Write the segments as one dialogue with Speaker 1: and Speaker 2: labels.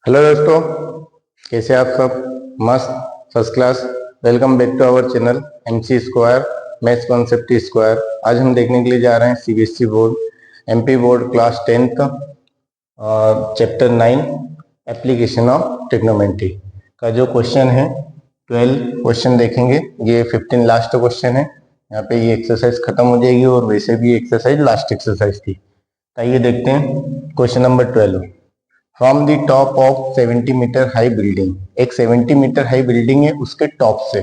Speaker 1: Hello दोस्तों, कैसे आप सब? मस्त, first class. Welcome back to our channel MC square maths concept square. आज हम देखने के लिए जा रहे हैं CBSE board MP board class 10th chapter 9 application of trigonometry का जो क्वेश्चन है 12 क्वेश्चन देखेंगे। ये 15 लास्ट क्वेश्चन है। यहाँ पे ये एक्सरसाइज खत्म हो जाएगी और वैसे भी एक्सरसाइज लास्ट एक्सरसाइज थी। आइए देखते हैं question number 12। From the top of 70 metre high building, एक 70 मीटर हाई बिल्डिंग है, उसके टॉप से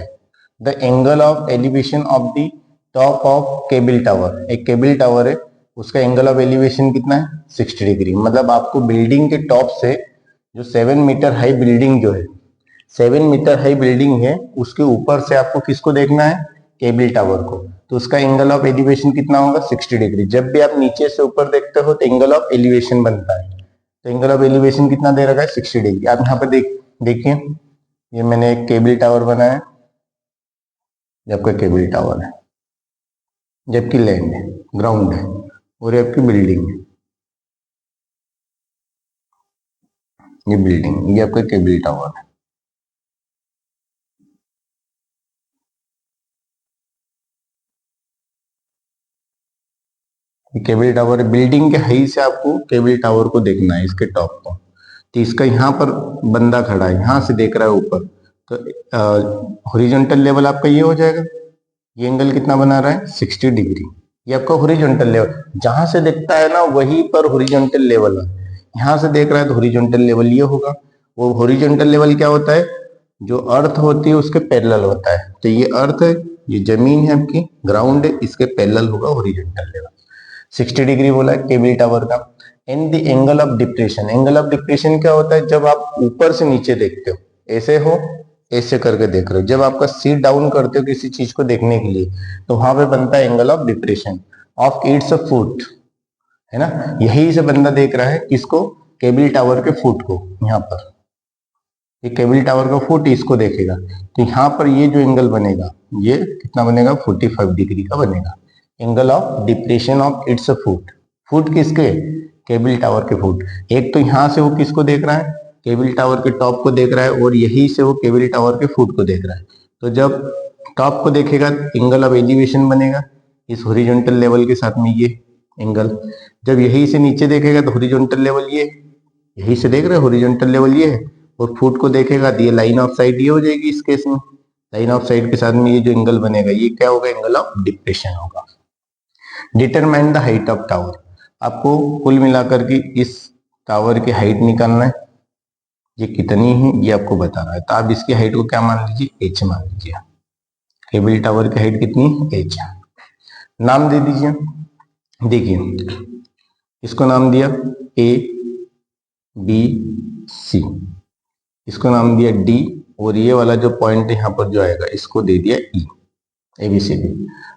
Speaker 1: the angle of elevation of the top of cable tower, एक केबल टावर है, उसका एंगल ऑफ एलिवेशन कितना है? 60 डिग्री। मतलब आपको बिल्डिंग के टॉप से जो 7 मीटर हाई बिल्डिंग जो है, 7 मीटर हाई बिल्डिंग है, उसके ऊपर से आपको किसको देखना है? केबल टावर को। तो उसका एंगल ऑफ एलिवेशन कितना होगा? 60 डिग्री। जब भी आप नीचे से ऊपर देखते हो तो एंगल ऑफ एलिवेशन बनता है। तो एंगल ऑफ एलिवेशन कितना दे रखा है? 60 डिग्री। आप यहाँ पर देखिए, ये मैंने एक केबल टावर बनाया, जबकि केबल टावर है, जबकि लैंड है, ग्राउंड है, और ये आपकी बिल्डिंग है। ये बिल्डिंग, ये आपका केबल टावर है। केबल टावर बिल्डिंग के हाई से आपको केबल टावर को देखना है, इसके टॉप को। तो इसका यहाँ पर बंदा खड़ा है, यहाँ से देख रहा है ऊपर, तो हॉरिजॉन्टल लेवल आपका ये हो जाएगा। ये एंगल कितना बना रहा है? 60 डिग्री। ये आपका हॉरिजॉन्टल लेवल, जहां से देखता है ना वहीं पर हॉरिजॉन्टल लेवल है। यहाँ से देख रहा है तो हॉरिजॉन्टल लेवल ये होगा। वो हॉरिजॉन्टल लेवल क्या होता है? जो अर्थ होती है उसके पैरेलल होता है। तो ये अर्थ है, ये जमीन है आपकी, ग्राउंड है, इसके पैरेलल होगा हॉरिजॉन्टल लेवल। 60 डिग्री बोला है केबल टावर का। And the angle of depression, angle of depression क्या होता है? जब आप ऊपर से नीचे देखते हो, ऐसे हो, ऐसे करके देख रहे हो, जब आपका सिर डाउन करते हो किसी चीज को देखने के लिए, तो वहां पे बनता है angle of depression of its foot, है ना। यही से बंदा देख रहा है किसको? केबल टावर के फुट को। यहाँ पर ये केबल टावर का फुट इसको देखेगा, तो यहाँ पर ये जो एंगल बनेगा, ये कितना बनेगा? 45 डिग्री का बनेगा। Angle of depression of its foot, foot किसके? केबल टावर के फुट। एक तो यहाँ से वो किसको देख रहा है? केबल टावर के टॉप को देख रहा है, और यही से वो केबल टावर के फुट को देख रहा है। तो जब टॉप को देखेगा एंगल ऑफ एलिवेशन बनेगा इस हॉरिजॉन्टल लेवल के साथ में, ये एंगल। जब यही से नीचे देखेगा तो हॉरिजॉन्टल लेवल ये, यही से देख रहे हैं हॉरिजॉन्टल लेवल ये है, और फुट को देखेगा तो ये लाइन ऑफ साइट ये हो जाएगी। इस केस में लाइन ऑफ साइट के साथ में ये जो एंगल बनेगा ये क्या होगा? एंगल ऑफ डिप्रेशन होगा। Determine the height of tower, आपको कुल मिलाकर के इस टावर की हाइट निकालना है। ये कितनी है ये आपको बताना है। तो आप इसकी हाइट को क्या मान लीजिए? h मान लीजिए। केबल टावर की हाइट कितनी है? h। नाम दे दीजिए। देखिए, इसको नाम दिया a b c, इसको नाम दिया d, और ये वाला जो पॉइंट यहाँ पर जो आएगा इसको दे दिया e, ABCD।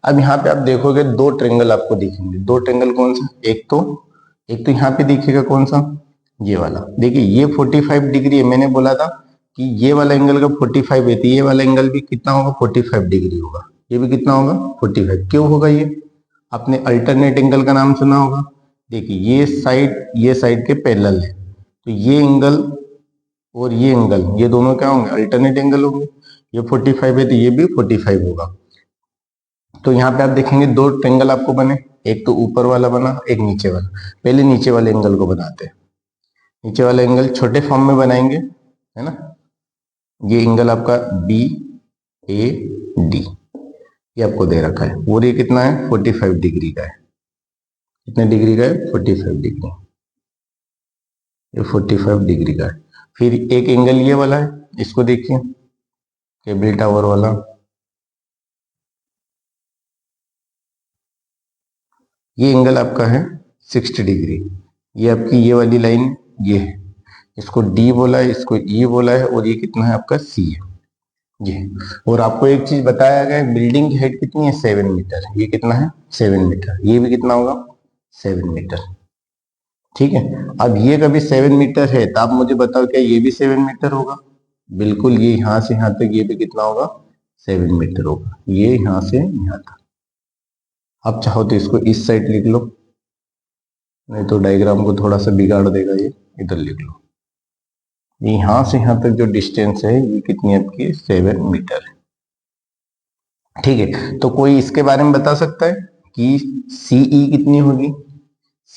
Speaker 1: अब यहाँ पे आप देखोगे दो ट्रेंगल आपको दिखेंगे। दो ट्रेंगल कौन सा? एक तो यहाँ पे दिखेगा कौन सा? ये वाला। देखिए ये 45 डिग्री है, मैंने बोला था कि ये वाला एंगल का 45 है, तो ये वाला एंगल भी कितना होगा? 45 डिग्री होगा। ये भी कितना होगा? 45। क्यों होगा ये? आपने अल्टरनेट एंगल का नाम सुना होगा। देखिए ये साइड के पैरेलल है, तो ये एंगल और ये एंगल, ये दोनों क्या होंगे? अल्टरनेट एंगल होंगे। ये 45 है तो ये भी 45 होगा। तो यहाँ पे आप देखेंगे दो ट्रेंगल आपको बने, एक तो ऊपर वाला बना, एक नीचे वाला। पहले नीचे वाले एंगल को बनाते हैं। नीचे वाला एंगल छोटे फॉर्म में बनाएंगे, है ना। ये एंगल आपका बी ए डी, ये आपको दे रखा है, और ये कितना है? 45 डिग्री का है। कितने डिग्री का है? 45 डिग्री। ये 45 डिग्री का है। फिर एक एंगल ये वाला है, इसको देखिए, केबल टावर वाला। ये एंगल आपका है 60 डिग्री। ये आपकी ये वाली लाइन ये है, इसको डी बोला है, इसको ई बोला है, और ये कितना है आपका? सी है ये। और आपको एक चीज बताया गया है, बिल्डिंग की हाइट कितनी है? 7 मीटर। ये कितना है? 7 मीटर। ये भी कितना होगा? 7 मीटर। ठीक है। अब ये कभी 7 मीटर है तो आप मुझे बताओ क्या ये भी 7 मीटर होगा? बिल्कुल, ये यहां से यहां तक ये भी कितना होगा? 7 मीटर होगा। ये यहां से यहां तक। आप चाहो तो इसको इस साइड लिख लो, नहीं तो डायग्राम को थोड़ा सा बिगाड़ देगा ये। इधर लिख लो। यहां से यहां तक जो डिस्टेंस है ये कितनी आपकी 7 मीटर है। ठीक है, तो कोई इसके बारे में बता सकता है कि सीई कितनी होगी,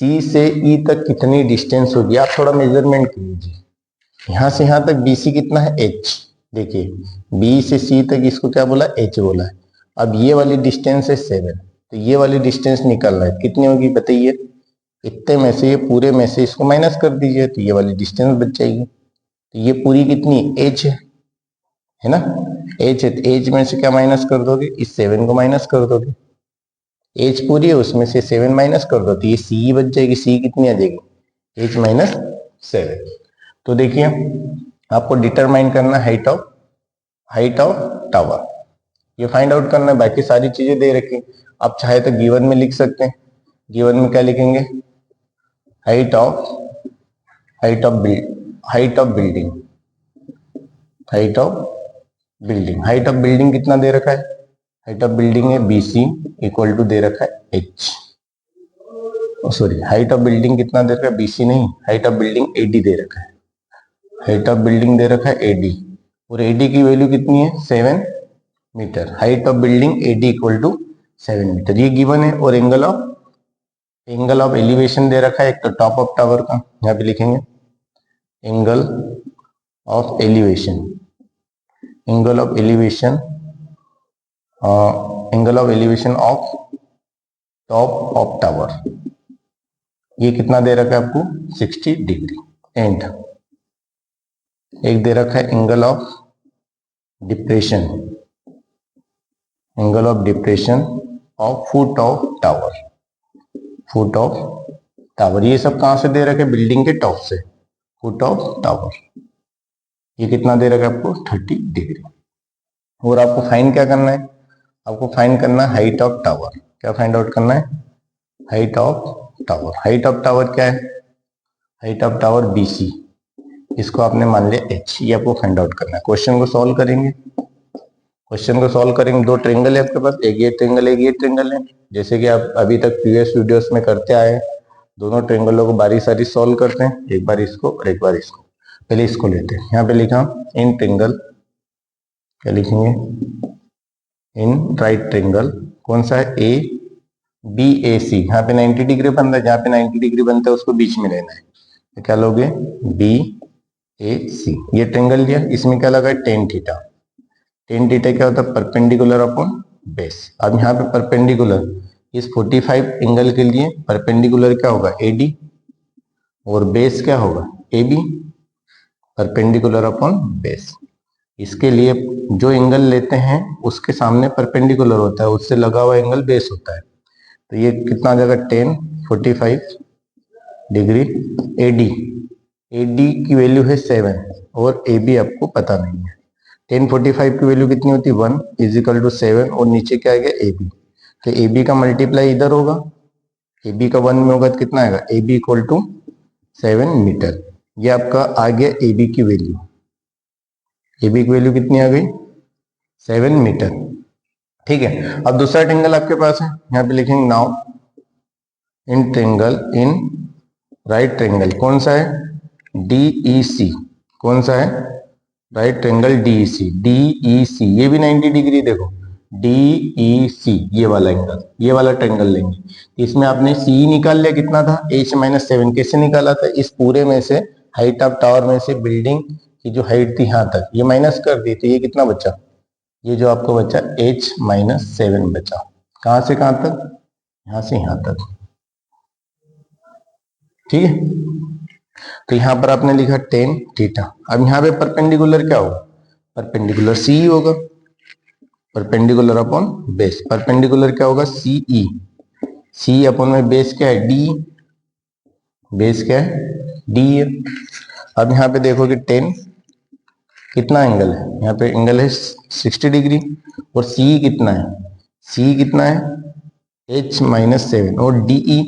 Speaker 1: सी से ई तक कितनी डिस्टेंस होगी। आप थोड़ा मेजरमेंट कीजिए, यहां से यहां तक बीसी कितना है एच, देखिए बी से सी तक इसको क्या बोला एच बोला है। अब ये वाली डिस्टेंस है 7, तो ये वाली डिस्टेंस निकालना है कितनी होगी बताइए। इतने में से, ये पूरे में से इसको माइनस कर दीजिए तो ये वाली डिस्टेंस बच जाएगी। तो ये पूरी कितनी एच है ना, एच है, एच में से क्या माइनस कर दोगे, इस 7 को माइनस कर दोगे। एच पूरी है उसमें से 7 माइनस कर दो तो ये सी बच जाएगी, सी कितनी आ जाएगी एच माइनस 7। तो देखिए आपको डिटरमाइन करना हाइट ऑफ टावर, ये फाइंड आउट करना है। बाकी सारी चीजें दे रखी, आप चाहे तो गिवन में लिख सकते हैं। गिवन में क्या लिखेंगे, height of height of height of building, height of building, height of building कितना दे रखा है, हाइट ऑफ बिल्डिंग है बीसी इक्वल टू दे रखा है H, sorry height of building कितना दे रखा है बीसी नहीं, हाइट ऑफ बिल्डिंग एडी दे रखा है, हाइट ऑफ बिल्डिंग दे रखा है एडी, और एडी की वैल्यू कितनी है 7 metre. Height of building AD equal to 7 metre, ये गिवन है। और एंगल ऑफ एलिवेशन दे रखा है, एक तो टॉप ऑफ टावर का यहाँ पे लिखेंगे angle of elevation, angle of elevation, angle of elevation of top of tower, ये कितना दे रखा है आपको 60 डिग्री। एंड एक दे रखा है angle of depression, angle of depression of foot of tower, foot of tower, ये सब कहां से दे रखे बिल्डिंग के टॉप से, फुट ऑफ टावर, ये कितना दे रखा है आपको 30 डिग्री। और आपको फाइंड क्या करना है, आपको फाइंड करना है हाइट ऑफ टावर। क्या फाइंड आउट करना है, height of tower. Height of tower क्या है, हाइट ऑफ टावर बीसी, इसको आपने मान लिया एच, ये आपको फाइंड आउट करना है। क्वेश्चन को सॉल्व करेंगे, क्वेश्चन को सॉल्व करेंगे। दो ट्रेंगल है आपके पास, एक ये ट्रेंगल एक ये ट्रेंगल है, जैसे कि आप अभी तक प्रीवियस वीडियोस में करते आए हैं। दोनों ट्रेंगलों को बारी सारी सॉल्व करते हैं, एक बार इसको और एक बार इसको। पहले इसको लेते हैं, यहाँ पे लिखा इन ट्रेंगल, क्या लिखेंगे इन राइट ट्रेंगल, कौन सा है ए बी ए सी, यहाँ पे 90 डिग्री बनता है, जहाँ पे 90 डिग्री बनता है उसको बीच में लेना है, तो क्या लोगे बी ए सी। ये ट्रेंगल लिया, इसमें क्या लगा टेन थीटा, टेन थीटा क्या होता है परपेंडिकुलर अपॉन बेस। अब यहाँ पे परपेंडिकुलर, इस 45 एंगल के लिए परपेंडिकुलर क्या होगा एडी, और बेस क्या होगा A B, perpendicular upon base. इसके लिए जो एंगल लेते हैं उसके सामने परपेंडिकुलर होता है, उससे लगा हुआ एंगल बेस होता है। तो ये कितना आ जाएगा 10 45 डिग्री एडी, एडी की वैल्यू है 7 और ए बी आपको पता नहीं है। 10 45 की वैल्यू कितनी होती है 1 इज इक्वल टू 7, और नीचे क्या आएगा ए बी, तो ए बी का मल्टीप्लाई इधर होगा, ए बी का 1 में होगा तो कितना आएगा A B equal to 7 metre. ये आपका आ गया ए बी की वैल्यू, ए बी की वैल्यू कितनी आ गई 7 मीटर। ठीक है, अब दूसरा ट्रेंगल आपके पास है, यहाँ पे लिखेंगे now in triangle in right triangle, कौन सा है डी सी, कौन सा है राइट ट्रेंगल डी सी, ये भी 90 डिग्री, देखो डी सी, ये वाला एंगल, ये वाला ट्रेंगल लेंगे। इसमें आपने सी निकाल लिया, कितना था h माइनस 7, कैसे निकाला था, इस पूरे में से हाइट ऑफ टावर में से बिल्डिंग की जो हाइट थी यहाँ तक ये माइनस कर दी, तो ये कितना बचा, ये जो आपको बचा h माइनस 7 बचा। कहां से कहां तक, यहां से यहां तक। ठीक है, तो यहां पर आपने लिखा 10 थीटा। अब यहाँ पे परपेंडिकुलर क्या होगा, परपेंडिकुलर सी होगा, परपेंडिकुलर अपॉन बेस, परपेंडिकुलर क्या होगा सीई, सी अपॉन में बेस क्या है डी, बेस क्या है डी है। अब यहाँ पे देखोगे 10 कितना एंगल है, यहाँ पे एंगल है 60 डिग्री, और सी कितना है, सी कितना है h माइनस 7 और डीई।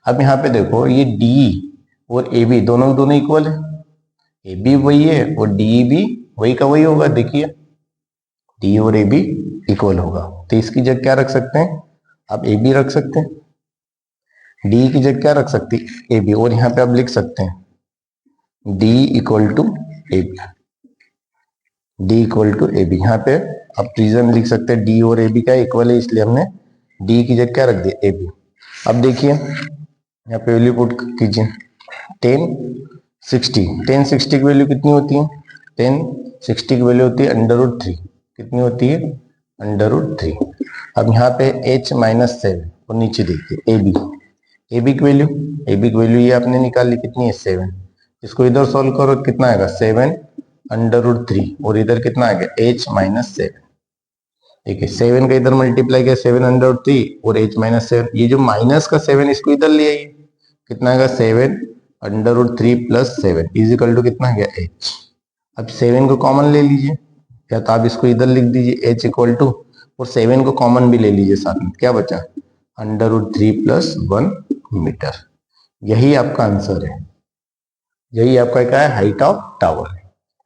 Speaker 1: अब यहाँ पे देखो ये डी और ए बी दोनों दोनों इक्वल है, ए बी वही है और डी भी वही का वही होगा, देखिए डी और ए बी इक्वल होगा, तो इसकी जगह क्या रख सकते हैं आप ए बी रख सकते हैं, डी की जगह क्या रख सकते हैं ए बी, और यहाँ पे आप लिख सकते हैं D equal to A B, D equal to A B. यहाँ पे आप रीजन लिख सकते हैं डी और ए बी का इक्वल है, इसलिए हमने डी की जगह क्या रख दिया, ए बी। अब देखिए यहाँ पे वैल्यू पुट कीजिए, 1060 1060 की वैल्यू कितनी होती है, 1060 की वैल्यू होती है √3, कितनी होती है, √3। अब यहाँ पे h-7 और नीचे देखिए ए बी, ए बी की वैल्यू ये आपने निकाली, कितनी है 7। इसको इधर सॉल्व करो, कितना आएगा 7√3 और इधर कितना आ गया h-7। ठीक है, 7 का इधर मल्टीप्लाई किया 7√3 और h-7, ये जो माइनस का 7 इसको इधर ले आइए, कितना आएगा 7√3 + 7 इज इक्वल टू कितना गया h। अब 7 को कॉमन ले लीजिए, या तो आप इसको इधर लिख दीजिए h इक्वल टू, और 7 को कॉमन भी ले लीजिए साथ में, क्या बचा √3 + 1 मीटर। यही आपका आंसर है, यही आपका क्या है, height of tower.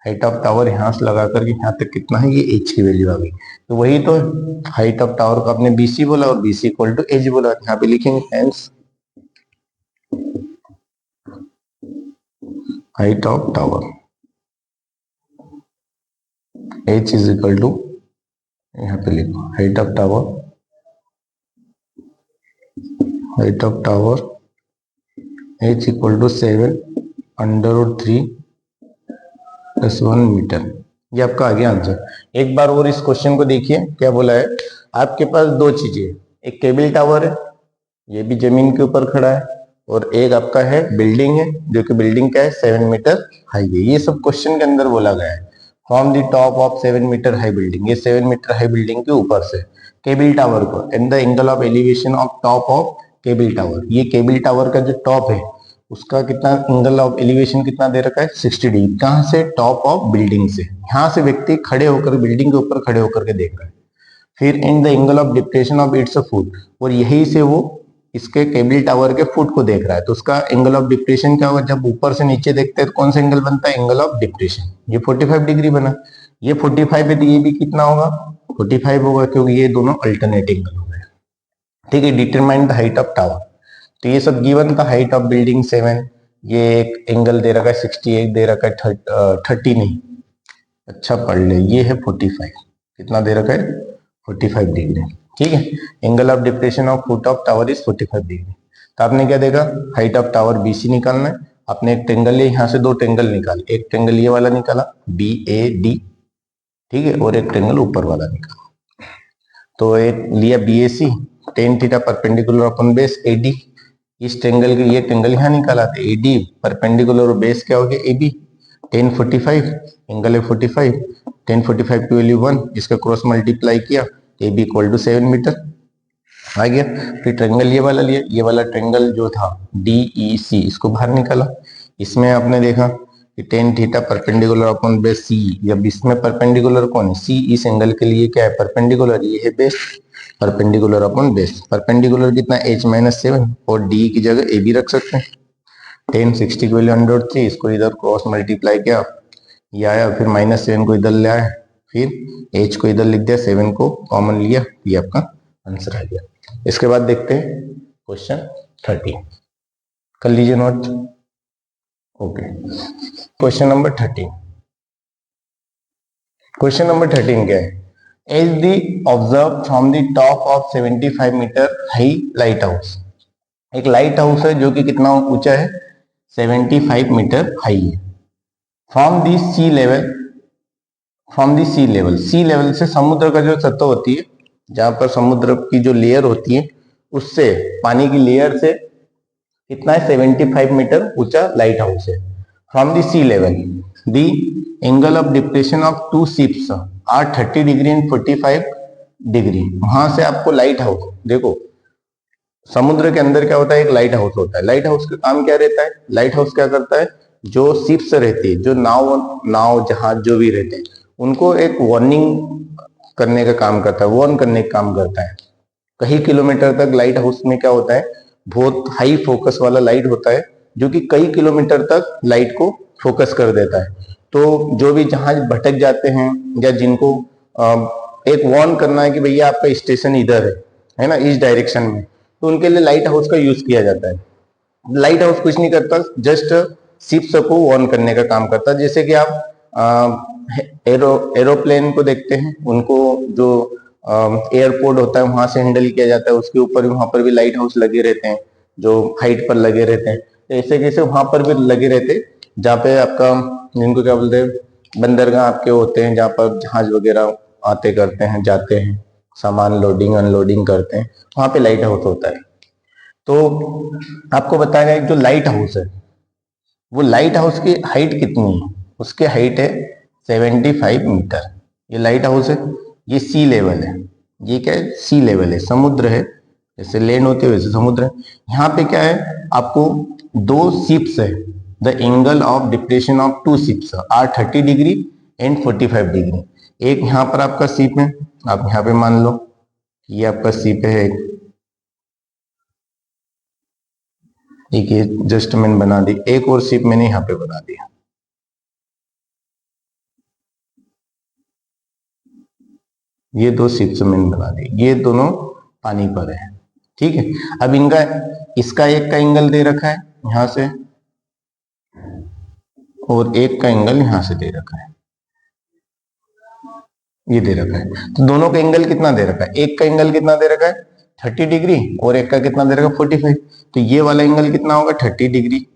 Speaker 1: Height of tower यहां से लगा करके यहाँ तक कितना है, ये h की वैल्यू आ गई। तो वही तो हाइट ऑफ टावर का आपने BC बोला और BC इक्वल टू h बोला, यहाँ पे लिखेंगे hence height of tower h is equal to, यहाँ पे लिखो height of tower h equal to 7√3 + 1 metre. ये आपका आ गया आंसर। एक बार और इस क्वेश्चन को देखिए, क्या बोला है, आपके पास दो चीजें, एक केबल टावर है, ये भी जमीन के ऊपर खड़ा है, और एक आपका है बिल्डिंग है, जो कि बिल्डिंग क्या है 7 मीटर हाई है। ये सब क्वेश्चन के अंदर बोला गया है, from the top of 7 metre high building, ये 7 मीटर हाई बिल्डिंग के ऊपर से केबल टावर को, and the angle of elevation of top of cable tower, ये केबल टावर का जो टॉप है उसका कितना एंगल ऑफ एलिवेशन कितना दे रखा है 60 डिग्री। कहां से, टॉप ऑफ बिल्डिंग से, यहां से व्यक्ति खड़े होकर बिल्डिंग के ऊपर खड़े होकर के देख रहा है। फिर in the angle of depression of its foot, और यही से वो इसके केबल टावर के फुट को देख रहा है, तो उसका एंगल ऑफ डिप्रेशन क्या होगा, जब ऊपर से नीचे देखते हैं तो कौन सा एंगल बनता है, एंगल ऑफ डिप्रेशन। ये 45 डिग्री बना, ये 45 है, तो ये भी कितना होगा 45 होगा, क्योंकि ये दोनों अल्टरनेट एंगल हो गए। ठीक है, determine the height of tower, तो ये सब गिवन था, हाइट ऑफ बिल्डिंग 7, ये एक एंगल दे रखा है 60, एक दे रखा है 30 नहीं, अच्छा पढ़ ले, ये है 45, कितना दे रखा है 45 डिग्री। ठीक है, angle of depression of foot of tower is 45 degree. तो आपने क्या देखा, हाइट ऑफ टावर BC निकालना है, आपने एक ट्रेंगल लिया, यहाँ से दो ट्रेंगल निकाले, एक ट्रेंगल ये वाला निकाला BAD, ठीक है, और एक ट्रेंगल ऊपर वाला निकाला, तो एक लिया BAC, tan theta perpendicular upon base AD, इस ट्रेंगल के ये ट्रेंगल यहाँ निकाला था AD परपेंडिकुलर और बेस क्या हो गया AB, tan 45, एंगल है 45, tan 45 की वैल्यू 1, इसका क्रॉस मल्टीप्लाई किया AB इक्वल टू 7 मीटर आ गया। फिर ट्रेंगल ये वाला लिया, ये वाला ट्रेंगल जो था DEC, इसको बाहर निकाला, इसमें आपने देखा कि tan theta perpendicular upon base C, जब इसमें परपेंडिकुलर कौन है C, इस एंगल के लिए क्या है परपेंडिकुलर, ये है base, perpendicular upon base, perpendicular कितना h-7 और d की जगह AB रख सकते हैं। tan 60 की वैल्यू √3, इसको इधर क्रॉस मल्टीप्लाई किया, ये आया, फिर -7 को इधर ले आया, फिर h को इधर लिख दिया, 7 को कॉमन लिया, ये आपका आंसर आ गया। इसके बाद देखते हैं क्वेश्चन 30, कर लीजिए note. Okay, question number 13, question number 13 क्या है, as the observe from the top of 75 metre high lighthouse, एक लाइट हाउस है जो कि कितना ऊंचा है 75 मीटर हाई है, from the sea level, from the sea level, sea level से समुद्र का जो सतह होती है, जहां पर समुद्र की जो लेयर होती है, उससे पानी की लेयर से कितना है 75 मीटर ऊंचा लाइट हाउस है। From the sea level the angle of depression of two ships are 30 degree and 45 degree. वहां से आपको लाइट हाउस, देखो समुद्र के अंदर क्या होता है, एक लाइट हाउस होता है, लाइट हाउस का काम क्या रहता है, लाइट हाउस क्या करता है, जो शिप्स रहती है, जो नाव जहाज जो भी रहते हैं, उनको एक वार्निंग करने का काम करता है, वार्न करने का काम करता है। कई किलोमीटर तक लाइट हाउस में क्या होता है, बहुत हाई फोकस वाला लाइट होता है, जो कि कई किलोमीटर तक लाइट को फोकस कर देता है। तो जो भी जहाज भटक जाते हैं या जिनको एक वार्न करना है कि भैया आपका स्टेशन इधर है ना, इस डायरेक्शन में, तो उनके लिए लाइट हाउस का यूज किया जाता है। लाइट हाउस कुछ नहीं करता, जस्ट शिप्स को वार्न करने का काम करता है। जैसे कि आप एरोप्लेन को देखते हैं, उनको जो एयरपोर्ट होता है वहां से हैंडल किया जाता है, उसके ऊपर वहां पर भी लाइट हाउस लगे रहते हैं जो हाइट पर लगे रहते हैं। तो ऐसे कैसे वहां पर भी लगे रहते हैं जहाँ पे आपका, जिनको क्या बोलते हैं, बंदरगाह आपके होते हैं, जहाँ पर जहाज वगैरह आते करते हैं, जाते हैं, सामान लोडिंग अनलोडिंग करते हैं, वहां पे लाइट हाउस होता है। तो आपको बताया गया जो लाइट हाउस है, वो लाइट हाउस की हाइट कितनी है? उसकी हाइट है 75 मीटर। ये लाइट हाउस है, ये सी लेवल है। ये क्या है? सी लेवल है, समुद्र है, जैसे लैंड होते है वैसे समुद्र है। यहाँ पे क्या है, आपको दो शिप्स है, the angle of depression of two ships are 30 degree and 45 degree. एक यहाँ पर आपका शिप है, आप यहाँ पे मान लो ये आपका शिप है, एक ये जस्ट मैंने बना दी, एक और शिप मैंने यहाँ पे बना दिया। ये दो शिप्स मैंने बना दी, ये दोनों पानी पर है, ठीक है। अब इनका, इसका एक का एंगल दे रखा है यहां से, और एक का एंगल यहां से दे रखा है, ये दे रखा है। तो दोनों का एंगल कितना दे रखा है? एक का एंगल कितना दे रखा है? 30 डिग्री, और एक का कितना दे रखा है? 45। तो ये वाला एंगल कितना होगा? 30 डिग्री,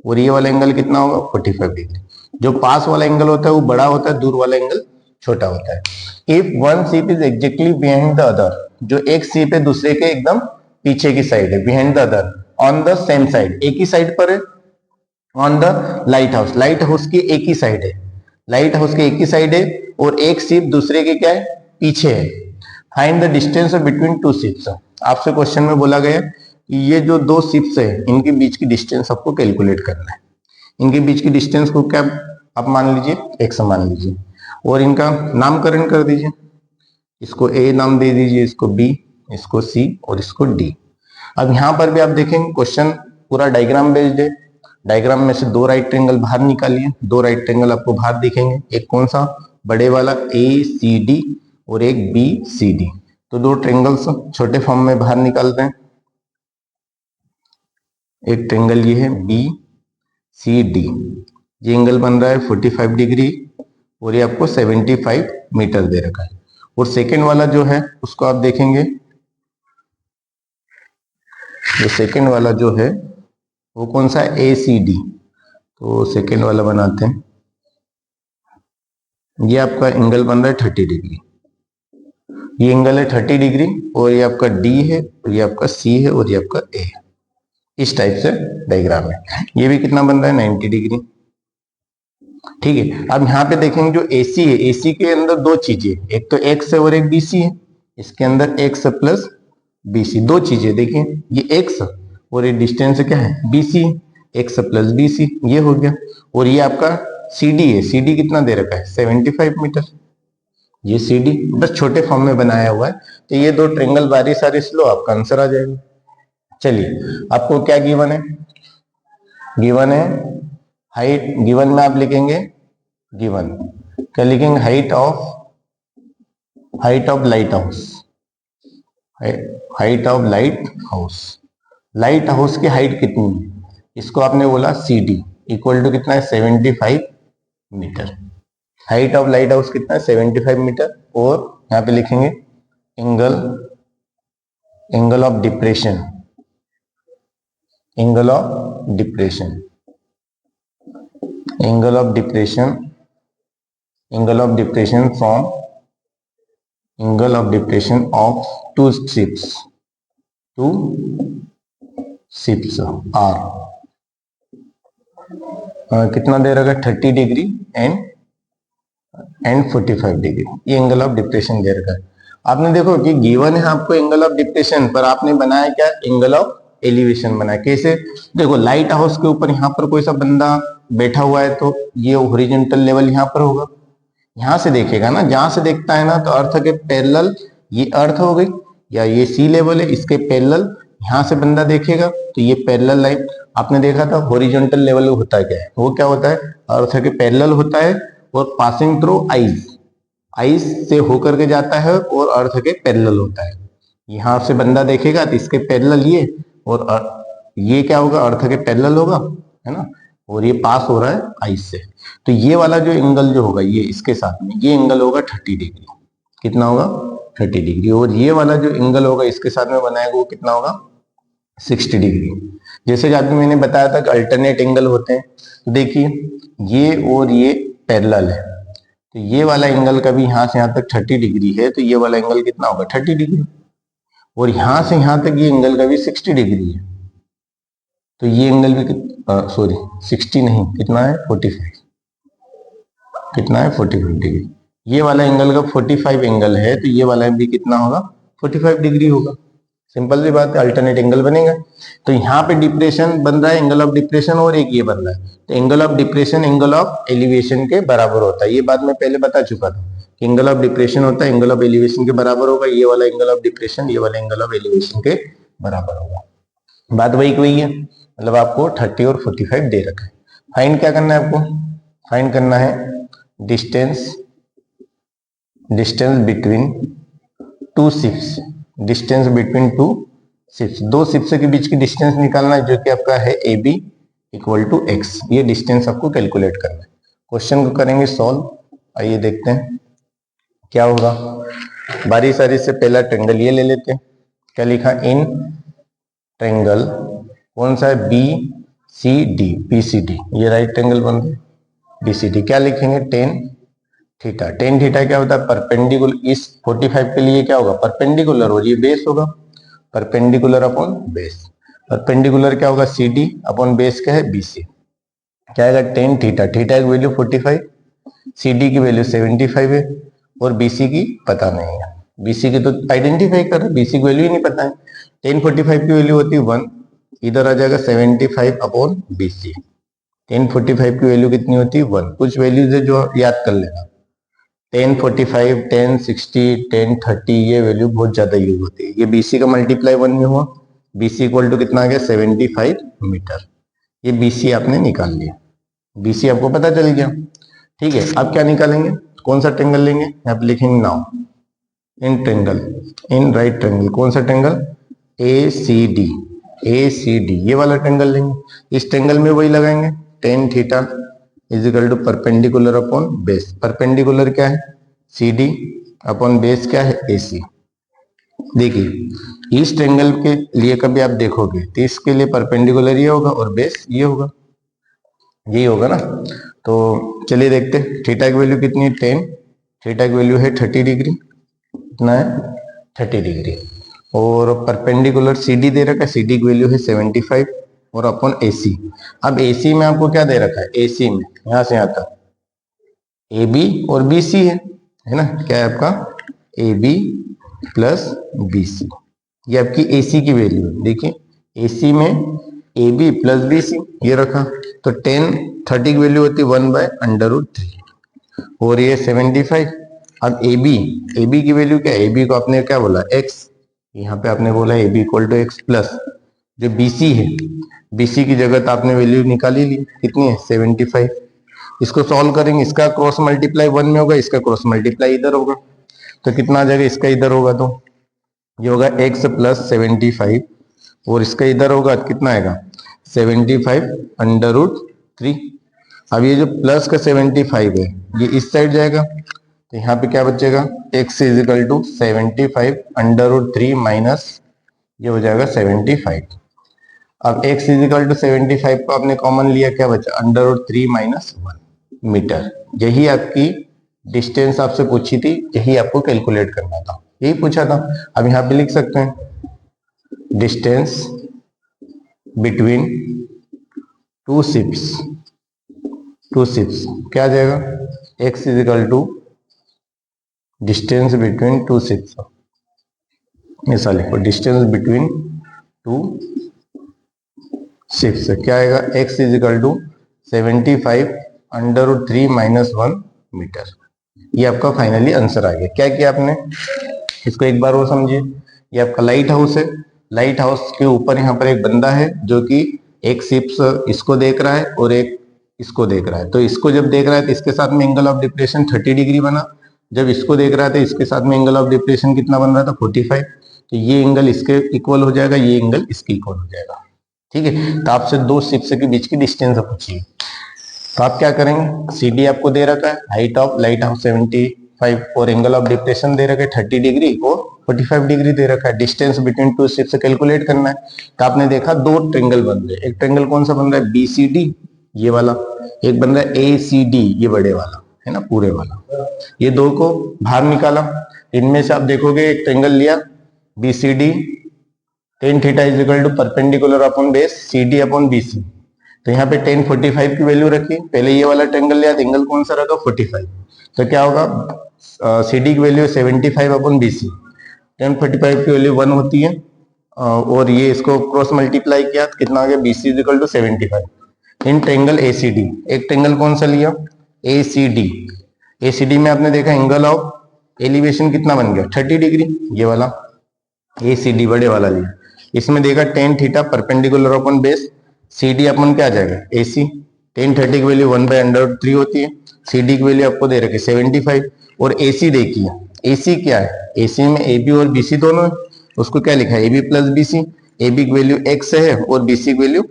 Speaker 1: और ये वाला एंगल कितना होगा? 45 डिग्री। जो पास वाला एंगल होता है वो बड़ा होता है, दूर वाला एंगल छोटा होता है। If one ship is exactly behind the other, जो एक शिप है दूसरे के एकदम पीछे की साइड है, behind the other on the same side, एक ही साइड पर है, on the light house, light house की एक ही साइड है, लाइट हाउस की एक ही साइड है, और एक शिप दूसरे के क्या है? पीछे है। Find the distance between two ships. आपसे क्वेश्चन में बोला गया कि ये जो दो शिप्स है इनके बीच की डिस्टेंस आपको कैलकुलेट करना है। इनके बीच की डिस्टेंस को क्या आप मान लीजिए, x मान लीजिए, और इनका नामकरण कर दीजिए। इसको a नाम दे दीजिए, इसको b, इसको c और इसको d। अब यहां पर भी आप देखेंगे क्वेश्चन पूरा डायग्राम बेस्ड है। डायग्राम में से दो राइट ट्रायंगल बाहर निकालिए, दो राइट ट्रायंगल आपको बाहर दिखेंगे, एक कौन सा? बड़े वाला ACD और एक BCD। तो दो ट्रायंगल्स छोटे फॉर्म में बाहर निकालते हैं। एक ट्रायंगल ये है BCD, ये एंगल बन रहा है 45 डिग्री, और ये आपको 75 मीटर दे रखा है। और सेकेंड वाला जो है उसको आप देखेंगे, जो सेकेंड वाला जो है वो कौन सा है? ACD। तो सेकेंड वाला बनाते हैं, ये आपका एंगल बन रहा है 30 डिग्री, ये एंगल है 30 डिग्री, और ये आपका D है, और ये आपका C है, और ये आपका A है। इस टाइप से डायग्राम है। ये भी कितना बन रहा है? 90 डिग्री, ठीक है। अब यहाँ पे देखेंगे जो AC है, AC के अंदर दो चीजें, एक तो X है और एक BC है। इसके अंदर X प्लस BC, दो चीजें देखिए, ये X और ये डिस्टेंस क्या है? BC, X प्लस BC, ये हो गया। और ये आपका CD है, CD कितना दे रखा है? 75 मीटर, ये CD बस छोटे फॉर्म में बनाया हुआ है। तो ये दो ट्रायंगल बारिश आरिश लो, आपका आंसर आ जाएगा। चलिए, आपको क्या गिवन है? गिवन है हाइट, गिवन में आप लिखेंगे, गिवन क्या लिखेंगे? Height of light house, height of light house. Light house की हाइट कितनी है? इसको आपने बोला CD इक्वल टू कितना है? 75 metre. Height of lighthouse कितना है? 75 मीटर। और यहाँ पे लिखेंगे angle of depression, angle of depression, angle of depression, angle of depression from, angle of depression of two ships are कितना दे रखा है? 30 डिग्री एंड 45 डिग्री, ये एंगल ऑफ डिप्रेशन दे रखा है। आपने देखो कि गिवन है आपको एंगल ऑफ डिप्रेशन, पर आपने बनाया क्या? एंगल ऑफ एलिवेशन बनाया। कैसे? देखो, लाइट हाउस के ऊपर यहाँ पर कोई सा बंदा बैठा हुआ है, तो ये हॉरिजॉन्टल लेवल यहाँ पर होगा, यहां से देखेगा ना, जहां से देखता है ना, तो अर्थ के पैरेलल, ये अर्थ हो गई, या ये सी लेवल है, इसके पैरेलल यहां से बंदा देखेगा, तो ये पैरेलल लाइन। आपने देखा था हॉरिजॉन्टल लेवल होता है क्या है? वो क्या होता है? अर्थ के पैरेलल होता है, और पासिंग थ्रू आइस, आइस से होकर के जाता है, और अर्थ के पैरेलल होता है। यहां से बंदा देखेगा तो इसके पैरेलल ये, और ये क्या होगा? अर्थ के पैरेलल होगा, है ना। और ये पास हो रहा है आइस से, तो ये वाला जो एंगल जो होगा ये इसके साथ में ये एंगल होगा 30 डिग्री। कितना होगा? 30 डिग्री। और ये वाला जो एंगल होगा इसके साथ में बनाएगा वो कितना होगा? 60 डिग्री। जैसे कि अभी मैंने बताया था कि अल्टरनेट एंगल होते हैं, तो देखिए ये और ये पैरेलल है, तो ये वाला एंगल कभी यहां से यहां तक 30 डिग्री है, तो ये वाला एंगल कितना होगा? 30 डिग्री। और यहां से यहां तक ये एंगल कभी 60 डिग्री है, तो ये एंगल भी सॉरी 60 नहीं, कितना है? 45। कितना है? 45 डिग्री। ये वाला एंगल का 45 एंगल है, तो ये वाला भी कितना होगा? 45 डिग्री होगा। सिंपल सी बात है, अल्टरनेट एंगल बनेगा। तो यहाँ पे डिप्रेशन बन रहा है, एंगल ऑफ डिप्रेशन, और एक ये बन रहा है, तो angle of depression angle of elevation के बराबर होता है। ये बात मैं पहले बता चुका था, एंगल ऑफ डिप्रेशन होता है एंगल ऑफ एलिवेशन के बराबर होगा। ये वाला एंगल ऑफ डिप्रेशन ये वाला एंगल ऑफ एलिवेशन के बराबर होगा। बात वही वही है, मतलब आपको 30 और 45 दे रखा है। फाइंड क्या करना है आपको? फाइंड करना है distance between two ships. Distance between two ships, दो शिप्स के बीच की डिस्टेंस निकालना है, जो कि आपका है A B equal to x. ये डिस्टेंस आपको कैलकुलेट करना है। क्वेश्चन को करेंगे सॉल्व। आइए देखते हैं क्या होगा। बारी सारी से पहला ट्रेंगल ये ले लेते हैं। क्या लिखा? इन ट्रेंगल कौन सा है? B C D, B C D, ये राइट ट्रेंगल बन रहा है बी सी डी। क्या लिखेंगे? Tan theta. टेन थीटा क्या होता है? परपेंडिकुलर। इस 45 के लिए क्या होगा? परपेंडिकुलर, और ये बेस होगा, परपेंडिकुलर अपॉन बेस। परपेंडिकुलर क्या होगा? सी डी अपॉन बेस क्या है? B C. क्या आएगा? Tan theta. थीटा की वैल्यू 45, सी डी की वैल्यू 75 है, और बी सी की पता नहीं है। बी सी की तो आइडेंटिफाई कर रहे, बी सी की वैल्यू ही नहीं पता है। टेन 45 की वैल्यू होती है 1, इधर आ जाएगा 75 अपॉन बी सी। टेन 45 की वैल्यू कितनी होती है? 1। कुछ वैल्यूज है जो याद कर लेना, 1045, 1060, 1030, ये वैल्यू बहुत ज्यादा यूज होती है। ये बीसी का मल्टीप्लाई 1 में हुआ, बीसी इक्वल टू कितना आ गया? 75 मीटर। ये बीसी आपने निकाल लिया, बीसी आपको पता चल गया। ठीक है, अब क्या निकालेंगे? कौन सा ट्रेंगल लेंगे? यहाँ पे लिखेंगे now in triangle, in right triangle. कौन सा triangle? A C D, A C D, ये वाला ट्रेंगल लेंगे। इस ट्रेंगल में वही लगाएंगे, tan theta is equal to perpendicular upon base. Perpendicular क्या है? सी डी अपॉन बेस क्या है? ए सी। देखिए इस ट्रेंगल के लिए कभी आप देखोगे तो इसके लिए परपेंडिकुलर ये होगा और बेस ये होगा, यही होगा ना। तो चलिए देखते हैं थीटा की वैल्यू कितनी है? 10। थीटा की वैल्यू है 30 डिग्री। कितना है? 30 डिग्री। और परपेंडिकुलर सीडी दे रखा है, सीडी की वैल्यू है 75 और अपॉन एसी। अब एसी में आपको क्या दे रखा है? एसी में यहां से यहां तक ए बी और बी सी है ना। क्या है आपका? A B plus B C, ये आपकी एसी की वैल्यू है। देखिए एसी में A B plus B C ये रखा, तो 1030 की वैल्यू होती है 1/√3 और ये 75। अब ए बी की वैल्यू क्या है? ए बी को आपने क्या बोला? एक्स। यहाँ पे आपने बोला A B equal to x plus जो बीसी है, बीसी की जगह तो आपने वैल्यू निकाली ली, कितनी है? 75। इसको सॉल्व करेंगे, इसका क्रॉस मल्टीप्लाई 1 में होगा, इसका क्रॉस मल्टीप्लाई इधर होगा, तो कितना आ जाएगा? इसका इधर होगा तो ये होगा एक्स प्लस 75 और इसका इधर होगा कितना आएगा? 75/√3। अब ये जो प्लस का 75 है ये इस साइड जाएगा, तो यहाँ पे क्या बचेगा? x is equal to 75/√3 minus ये हो जाएगा 75। अब x इज इक्वल टू 75 को आपने कॉमन लिया, क्या बचा? √3 माइनस 1 मीटर। यही आपकी डिस्टेंस आपसे पूछी थी, यही आपको कैलकुलेट करना था, यही पूछा था। अब यहाँ पे लिख सकते हैं डिस्टेंस बिटवीन टू शिप्स, क्या आ जाएगा? x is equal to distance between two ships, ऐसा लिखो, डिस्टेंस बिटवीन टू शिप्स क्या आएगा? x is equal to 75/√3 minus 1 metre. ये आपका फाइनली आंसर आ गया। क्या किया आपने? इसको एक बार और समझिए। ये आपका लाइट हाउस है, लाइट हाउस के ऊपर यहाँ पर एक बंदा है जो कि एक शिप्स इसको देख रहा है और एक इसको देख रहा है। तो इसको जब देख रहा है तो इसके साथ में एंगल ऑफ डिप्रेशन 30 डिग्री बना, जब इसको देख रहा था इसके साथ में एंगल ऑफ डिप्रेशन कितना बन रहा था? 45। तो ये एंगल इसके इक्वल हो जाएगा, ये एंगल इसके इक्वल हो जाएगा। ठीक है। तो आपसे दो शिप्स के बीच की डिस्टेंस पूछिए, तो आप क्या करेंगे, सी डी आपको दे रखा है, हाइट ऑफ लाइट हाउस 75 और एंगल ऑफ डिप्रेशन दे रखा है 30 डिग्री और 45 डिग्री दे रखा है। Distance between two ships calculate करना है। तो आपने देखा दो ट्रेंगल बन रहे, एक ट्रेंगल कौन सा बन रहा है, बी सी डी ये वाला, एक बन रहा है ए सी डी ये बड़े वाला है ना, पूरे वाला। ये दो को बाहर निकाला, इनमें से आप देखोगे एक ट्रेंगल लिया B C D, tan theta is equal to perpendicular upon base C D upon B C. तो यहाँ पे 1045 की वैल्यू रखी, पहले ये वाला ट्रेंगल लिया, एंगल कौन सा रखा 45, तो क्या होगा सी डी की वैल्यू 75 अपॉन बी सी, 1045 की वैल्यू 1 होती है और ये इसको क्रॉस मल्टीप्लाई किया तो कितना आ गया B C is equal to 75 in triangle A C D. एक ट्रेंगल कौन सा लिया ए C D, A C D में आपने देखा एंगल ऑफ एलिवेशन कितना बन गया 30 डिग्री, ये वाला ए सी डी बड़े वाला लिया। इसमें देखा tan theta perpendicular upon base C D अपन क्या आ जाएगा ए सी, 1030 की वैल्यू 1/√3 होती है, सी डी की वैल्यू आपको दे रखी 75 और ए सी देखिए, ए सी क्या है, ए सी में ए बी और बी सी दोनों है, उसको क्या लिखा है A B plus B C, A B की वैल्यू x है और बी सी की वैल्यू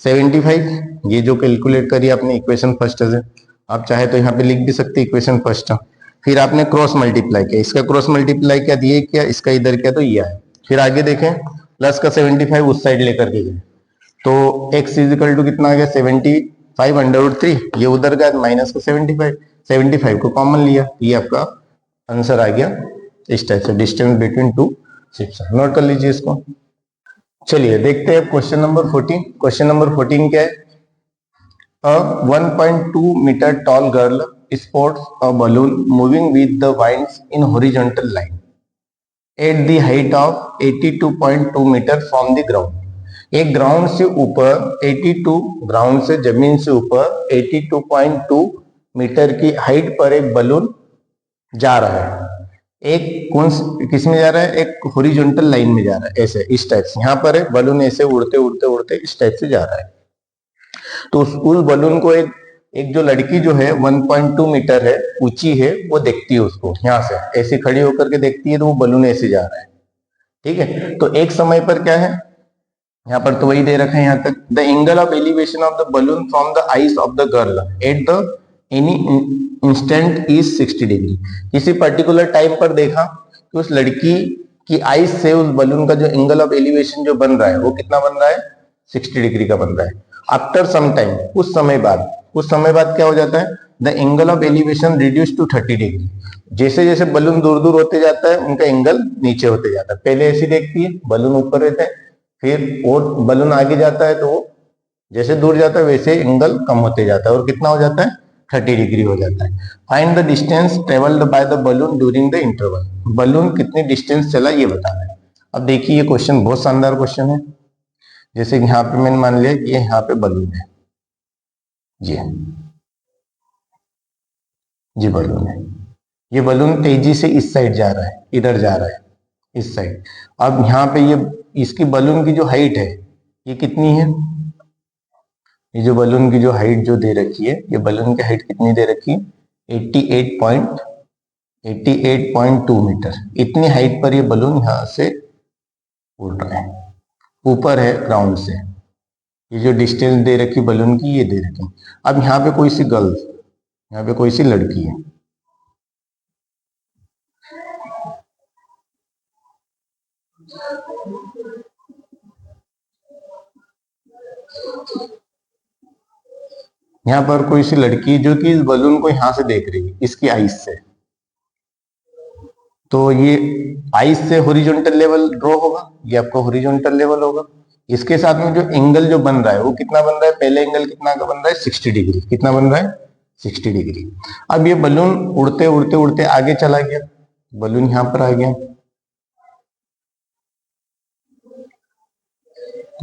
Speaker 1: 75, ये जो कैलकुलेट करी आपने इक्वेशन फर्स्ट से, आप चाहे तो यहाँ पे लिख भी सकते इक्वेशन फर्स्ट। फिर आपने क्रॉस मल्टीप्लाई किया, इसका क्रॉस मल्टीप्लाई किया दिए क्या, इसका इधर किया तो ये है। फिर आगे देखें प्लस का 75 उस साइड लेकर के गए, तो x इजिकल टू कितना आ गया 75/√3, ये उधर गया माइनस का 75 को कॉमन लिया, ये आपका आंसर आ गया इस टाइप से, distance between two ships. Note कर लीजिए इसको। चलिए देखते हैं क्वेश्चन नंबर 14। क्वेश्चन नंबर 14 क्या है, a 1.2 meter tall girl spots a balloon moving with the winds in horizontal line at the height of 82.2 meter from the ground। एक ground से ऊपर 82, ग्राउंड से जमीन से ऊपर 82.2 मीटर की हाइट पर एक बलून जा रहा है। एक कौन किस में जा रहा है, एक हॉरिजॉन्टल लाइन में जा रहा है, ऐसे इस टाइप से, यहाँ पर एक बलून ऐसे उड़ते उड़ते उड़ते इस टाइप से जा रहा है। तो उस बलून को एक जो लड़की जो है 1.2 मीटर है ऊंची है, वो देखती है उसको, यहाँ से ऐसे खड़ी होकर के देखती है, तो वो बलून ऐसे जा रहा है। ठीक है, तो एक समय पर क्या है, यहाँ पर तो वही दे रखा है यहाँ तक, the angle of elevation of the balloon from the eyes of the girl at the any instant is 60 degree. किसी पर्टिकुलर टाइम पर देखा कि उस लड़की की आईज से उस बलून का जो एंगल ऑफ एलिवेशन जो बन रहा है वो कितना बन रहा है 60 डिग्री का बन रहा है। आफ्टर सम टाइम, कुछ समय बाद क्या हो जाता है, the angle of elevation reduce to 30 degree. जैसे जैसे बलून दूर दूर होते जाता है उनका एंगल नीचे होते जाता है। पहले ऐसी देखती है, बलून ऊपर रहता है, फिर और बलून आगे जाता है तो जैसे दूर जाता है वैसे एंगल कम होते जाता है और कितना हो जाता है 30 डिग्री हो जाता है। Find the distance travelled bye the balloon during the interval. Balloon कितनी डिस्टेंस चला ये बताना है। अब देखिए ये क्वेश्चन बहुत शानदार क्वेश्चन है। जैसे यहाँ पे मैंने मान लिया ये यहाँ पे बलून है, जी बलून है, ये बलून तेजी से इस साइड जा रहा है, इधर जा रहा है इस साइड। अब यहाँ पे ये इसकी बलून की जो हाइट है ये कितनी है, ये जो बलून की जो हाइट जो दे रखी है, ये बलून की हाइट कितनी दे रखी है 88.2 मीटर। इतनी हाइट पर ये बलून यहाँ से उड़ रहा है, ऊपर है ग्राउंड से। ये जो डिस्टेंस दे रखी बलून की ये दे रखी। अब यहाँ पे कोई सी गर्ल, यहाँ पे कोई सी लड़की है, यहाँ पर कोई सी लड़की जो कि इस बलून को यहां से देख रही है इसकी आइस से, तो ये आइस से हॉरिजॉन्टल लेवल ड्रॉ होगा, ये आपका हॉरिजॉन्टल लेवल होगा। इसके साथ में जो एंगल जो बन रहा है वो कितना बन रहा है, पहले एंगल कितना का बन रहा है 60 डिग्री। कितना बन रहा है 60 डिग्री। अब ये बलून उड़ते उड़ते उड़ते आगे चला गया, बलून यहां पर आ गया,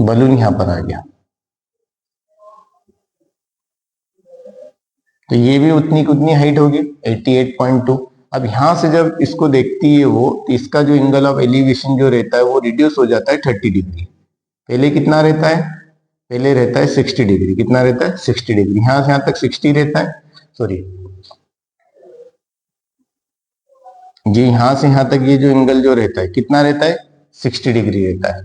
Speaker 1: बलून यहां पर आ गया, तो ये भी उतनी की उतनी हाइट होगी 88.2। अब यहां से जब इसको देखती है वो, तो इसका जो एंगल ऑफ एलिवेशन जो रहता है वो रिड्यूस हो जाता है 30 डिग्री। पहले कितना रहता है, पहले रहता है 60 डिग्री। कितना रहता है 60 डिग्री, यहां से यहां तक 60 रहता है, सॉरी जी, यहां से यहां तक ये जो एंगल जो रहता है कितना रहता है 60 डिग्री रहता है।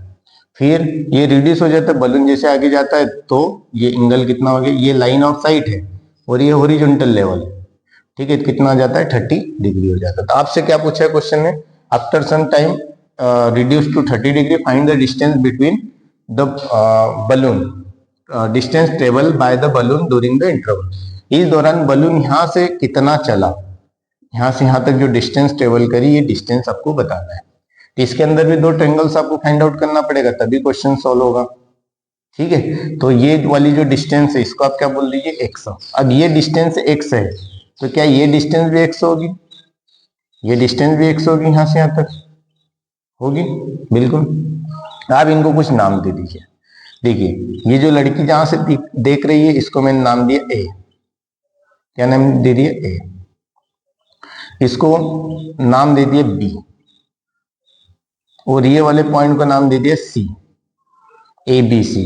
Speaker 1: फिर ये रिड्यूस हो जाता है, बलून जैसे आगे जाता है तो ये एंगल कितना हो गया, ये लाइन ऑफ साइट है और ये हॉरिजॉन्टल लेवल है, ठीक है, कितना आ जाता है 30 डिग्री हो जाता है। तो आपसे क्या पूछा है क्वेश्चन में, after some time reduce to 30 degree find the distance between the balloon, distance travel by the balloon during the interval. इस दौरान बलून यहां से कितना चला, यहां से यहां तक जो डिस्टेंस ट्रेवल करी, ये डिस्टेंस आपको बताना है। तो इसके अंदर भी दो ट्रेंगल्स आपको फाइंड आउट करना पड़ेगा तभी क्वेश्चन सॉल्व होगा, ठीक है। तो ये वाली जो डिस्टेंस है इसको आप क्या बोल दीजिए x। अब ये डिस्टेंस x है तो क्या ये डिस्टेंस भी x होगी, ये डिस्टेंस भी x होगी, यहां से यहां तक होगी, बिल्कुल। आप इनको कुछ नाम दे दीजिए। देखिए ये जो लड़की जहां से देख रही है इसको मैंने नाम दिया a, क्या नाम दे दिया a, इसको नाम दे दिया b, और ये वाले पॉइंट को नाम दे दिया c, ए बी सी,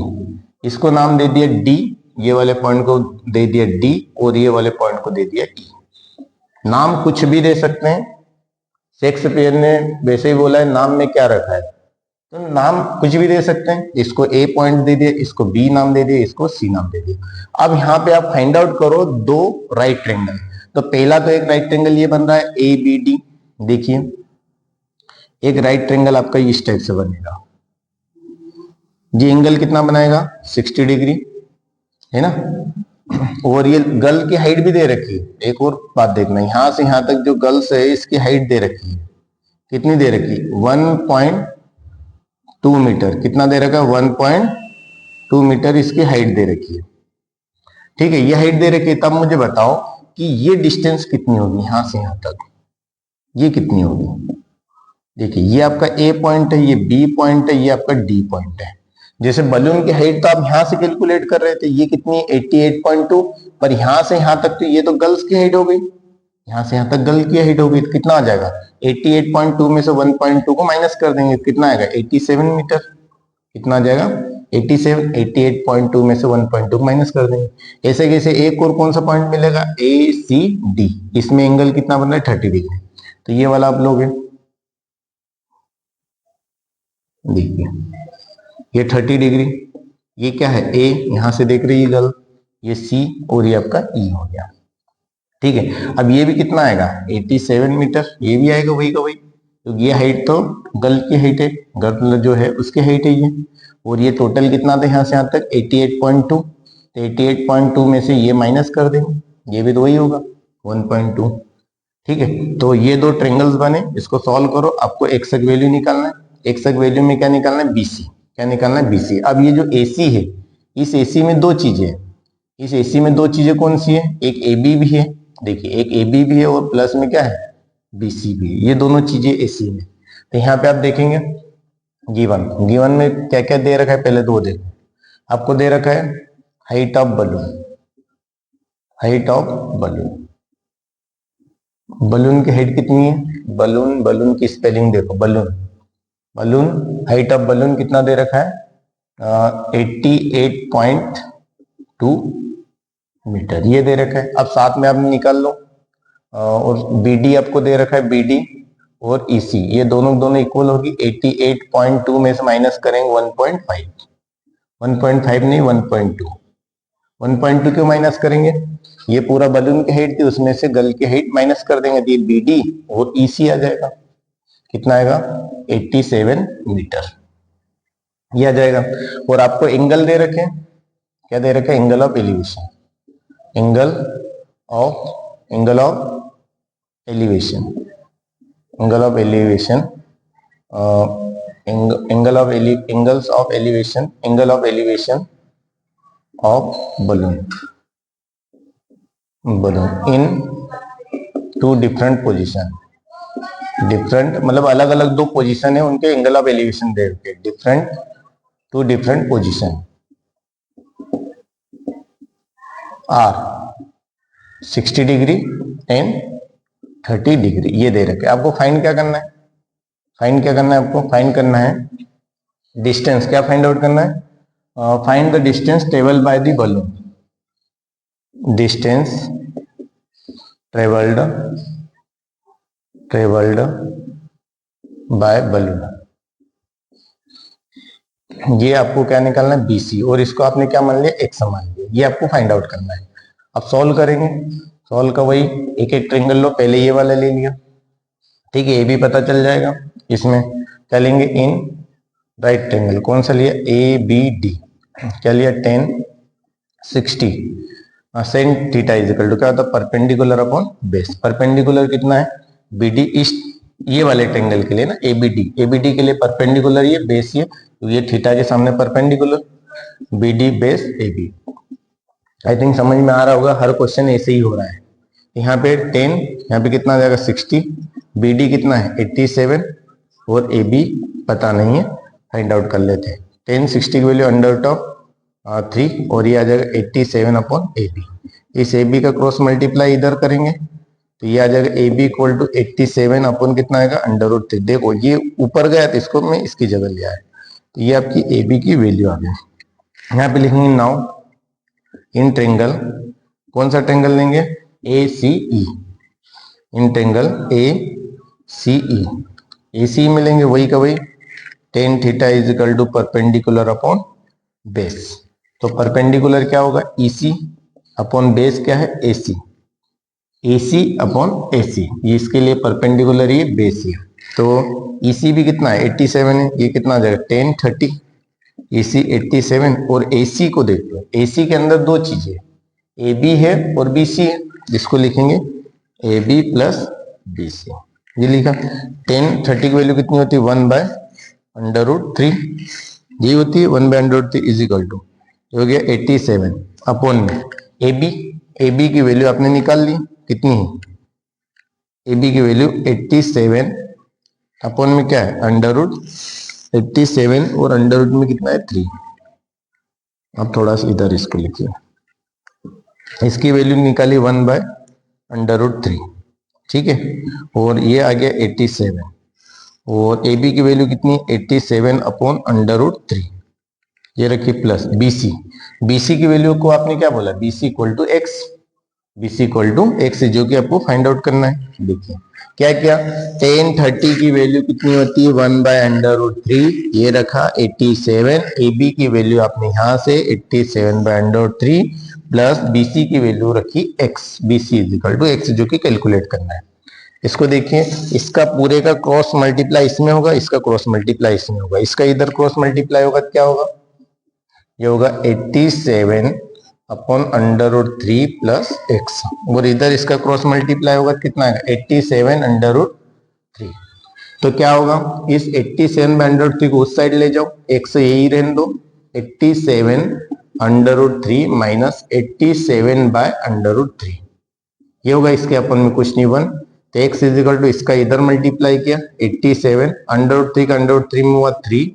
Speaker 1: इसको नाम दे दिया डी, ये वाले पॉइंट को दे दिया डी, और ये वाले पॉइंट को दे दिया ई। नाम कुछ भी दे सकते हैं, शेक्सपियर ने वैसे ही बोला है नाम में क्या रखा है, तो नाम कुछ भी दे सकते हैं। इसको ए पॉइंट दे दिया, इसको बी नाम दे दिया, इसको सी नाम दे दिया। अब यहाँ पे आप फाइंड आउट करो दो राइट ट्रेंगल। तो पहला तो एक राइट ट्रेंगल ये बन रहा है ए बी डी, देखिए एक राइट ट्रेंगल आपका इस टाइप से बनेगा, ये एंगल कितना बनाएगा 60 डिग्री, है ना। और ये गर्ल की हाइट भी दे रखी है, एक और बात देखना, यहां से यहां तक जो गर्ल्स है इसकी हाइट दे रखी है, कितनी दे रखी है 1.2 मीटर, कितना दे रखा है 1.2 मीटर इसकी हाइट दे रखी है, ठीक है, ये हाइट दे रखी है। तब मुझे बताओ कि ये डिस्टेंस कितनी होगी यहां से यहां तक, ये कितनी होगी। देखिए ये आपका ए पॉइंट है, ये बी पॉइंट है, ये आपका डी पॉइंट है। जैसे बलून की हाइट तो आप यहां से कैलकुलेट कर रहे थे, ये कितनी है 88.2, पर यहां से यहां तक तो ये तो गर्ल्स की हाइट हो गई, यहां से यहां तक गर्ल की हाइट हो गई, तो कितना आ जाएगा 88.2 में से 1.2 को माइनस कर देंगे, कितना आएगा 87 मीटर, कितना आ जाएगा 87, 88.2 में से 1.2 को माइनस कर देंगे। ऐसे कैसे एक और कौन सा पॉइंट मिलेगा ए सी डी, इसमें एंगल कितना बन रहा है 30 डिग्री, तो ये वाला आप लोगे, देखिए ये 30 डिग्री, ये क्या है ए, यहां से देख रही है गर्ल, ये सी, और ये आपका ई हो गया, ठीक है। अब ये भी कितना आएगा 87 मीटर, ये भी आएगा वही का वही, तो ये हाइट तो गर्ल की हाइट है, गर्ल जो है उसकी हाइट है ये, और ये टोटल कितना था यहां से यहां तक 88.2, तो 88.2 में से ये माइनस कर देंगे, ये भी तो वही होगा 1.2, ठीक है। तो ये दो ट्रेंगल्स बने, इसको सॉल्व करो, आपको एक्स वैल्यू निकालना है, एक्स वैल्यू में क्या निकालना है बीसी, क्या निकालना है बीसी। अब ये जो एसी है, इस एसी में दो चीजें हैं, इस एसी में दो चीजें कौन सी है, एक ए बी भी है, देखिए एक ए बी भी है और प्लस में क्या है बीसी भी है, ये दोनों चीजें एसी में। तो यहाँ पे आप देखेंगे गिवन में क्या क्या दे रखा है, पहले तो वो देखो, आपको दे रखा है height of balloon, height of balloon, balloon की हाइट कितनी है, बलून, बलून की स्पेलिंग देखो, balloon, balloon, height of balloon कितना दे रखा है 88.2 मीटर, ये दे रखा है। अब साथ में आप निकाल लो, और BD आपको दे रखा है, BD और EC, ये दोनों दोनों इक्वल होगी, 88.2 में से माइनस करेंगे 1.5, 1.5 नहीं 1.2, 1.2 क्यों माइनस करेंगे, ये पूरा बलून की हाइट थी उसमें से गर्ल की हाइट माइनस कर देंगे, तो ये BD और EC आ जाएगा, कितना आएगा 87 मीटर, ये आ जाएगा। और आपको एंगल दे रखे, क्या दे रखे, angle of elevation, angle of elevation, angle of elevation, angles of elevation, angle of elevation of balloon, balloon in two different position, different मतलब अलग अलग दो पोजीशन है उनके, एंगल ऑफ एलिवेशन दे रखे, different to different position are 60 degree and 30 degree, ये दे रखे। आपको फाइंड क्या करना है, फाइंड क्या करना है, आपको फाइंड करना है डिस्टेंस, क्या फाइंड आउट करना है, find the distance travelled bye the balloon, distance travelled by balloon, ये आपको क्या निकालना है, BC, और इसको आपने क्या मान लिया, x मान लिया। ये आपको फाइंड आउट करना है। अब सॉल्व करेंगे। सॉल्व का वही एक एक ट्रेंगल लो, पहले ये वाला ले लिया, ठीक है, ये भी पता चल जाएगा। इसमें क्या लेंगे, इन राइट ट्रेंगल कौन सा लिया, ABD, क्या लिया 10 60 सेंट थीटा इज इक्वल टू क्या होता है, परपेंडिकुलर अपॉन बेस। परपेंडिकुलर कितना है, BD इस ये वाले ट्रेंगल के लिए ना, ABD के लिए परपेंडिकुलर ये, बेस ये, तो ये थीटा के सामने perpendicular, BD base AB। I think समझ में आ रहा होगा, हर क्वेश्चन ऐसे ही हो रहा है। यहाँ पे 10, यहाँ पे कितना आ जाएगा 60, BD कितना है 87, और AB पता नहीं है, फाइंड आउट कर लेते हैं। 10 60 की वैल्यू अंडर रूट ऑफ 3, और ये आ जाएगा 87 अपॉन AB। इस AB का क्रॉस मल्टीप्लाई इधर करेंगे तो ये आ जाएगा AB इक्वल टू 87 अपॉन कितना आएगा, अंडर रूट 3। देखो ये ऊपर गया तो इसको मैं इसकी जगह ले आया, तो ये आपकी AB की वैल्यू आ गई। यहाँ पे लिखेंगे नाउ इन ट्रेंगल, कौन सा ट्रेंगल लेंगे, ACE, in triangle ACE, ACE में लेंगे वही का वही, tan theta is equal to perpendicular upon base. तो परपेंडिकुलर क्या होगा, EC अपॉन बेस क्या है, AC, AC अपॉन AC, ये इसके लिए परपेंडिकुलर ये बेस है। तो EC भी कितना है 87 है, ये कितना आ जाएगा 10 30, AC 87, और AC को देख लो, AC के अंदर दो चीजें AB है और BC है, जिसको लिखेंगे AB प्लस BC, ये लिखा। 10 30 की वैल्यू कितनी होती है, 1 बाय अंडर रूट 3, ये होती है 1 by under root 3 is equal to, हो गया 87 अपॉन में AB की वैल्यू आपने निकाल ली, कितनी है, AB की वैल्यू 87 अपॉन में क्या है, अंडर रूट 87, और अंडर रूट में कितना है 3। अब थोड़ा सा इधर इसको लिखिए, इसकी वैल्यू निकाली 1 बाय अंडर रूट 3, ठीक है, और ये आ गया 87, और AB की वैल्यू कितनी, 87 अपॉन अंडर रूट 3, ये रखिए प्लस BC की वैल्यू को आपने क्या बोला, BC equal to x, BC equal to x, जो कि आपको फाइंड आउट करना है। देखिए क्या क्या, 10 30 की वैल्यू कितनी होती है, 1 बाय अंडर रूट 3, ये रखा 87, AB की वैल्यू आपने यहां से 87 by under root 3 plus BC की वैल्यू रखी x, BC is equal to x, जो कि कैलकुलेट करना है। इसको देखिए, इसका पूरे का क्रॉस मल्टीप्लाई इसमें होगा, इसका क्रॉस मल्टीप्लाई इसमें होगा, इसका इधर क्रॉस मल्टीप्लाई होगा तो क्या होगा, ये होगा 87 upon under root 3 plus x, और इधर इसका क्रॉस मल्टीप्लाई होगा कितना है 87 अंडर रूट 3। तो क्या होगा, इस 87 बाय अंडर रूट 3 को उस साइड ले जाओ, एक्स यही रहने दो, 87 under root 3 minus 87 by under root 3, ये होगा इसके अपन में कुछ नहीं 1। तो एक्स इज इक्वल टू इसका इधर मल्टीप्लाई किया 87 अंडर रूट 3 का अंडर रूट 3 में हुआ 3,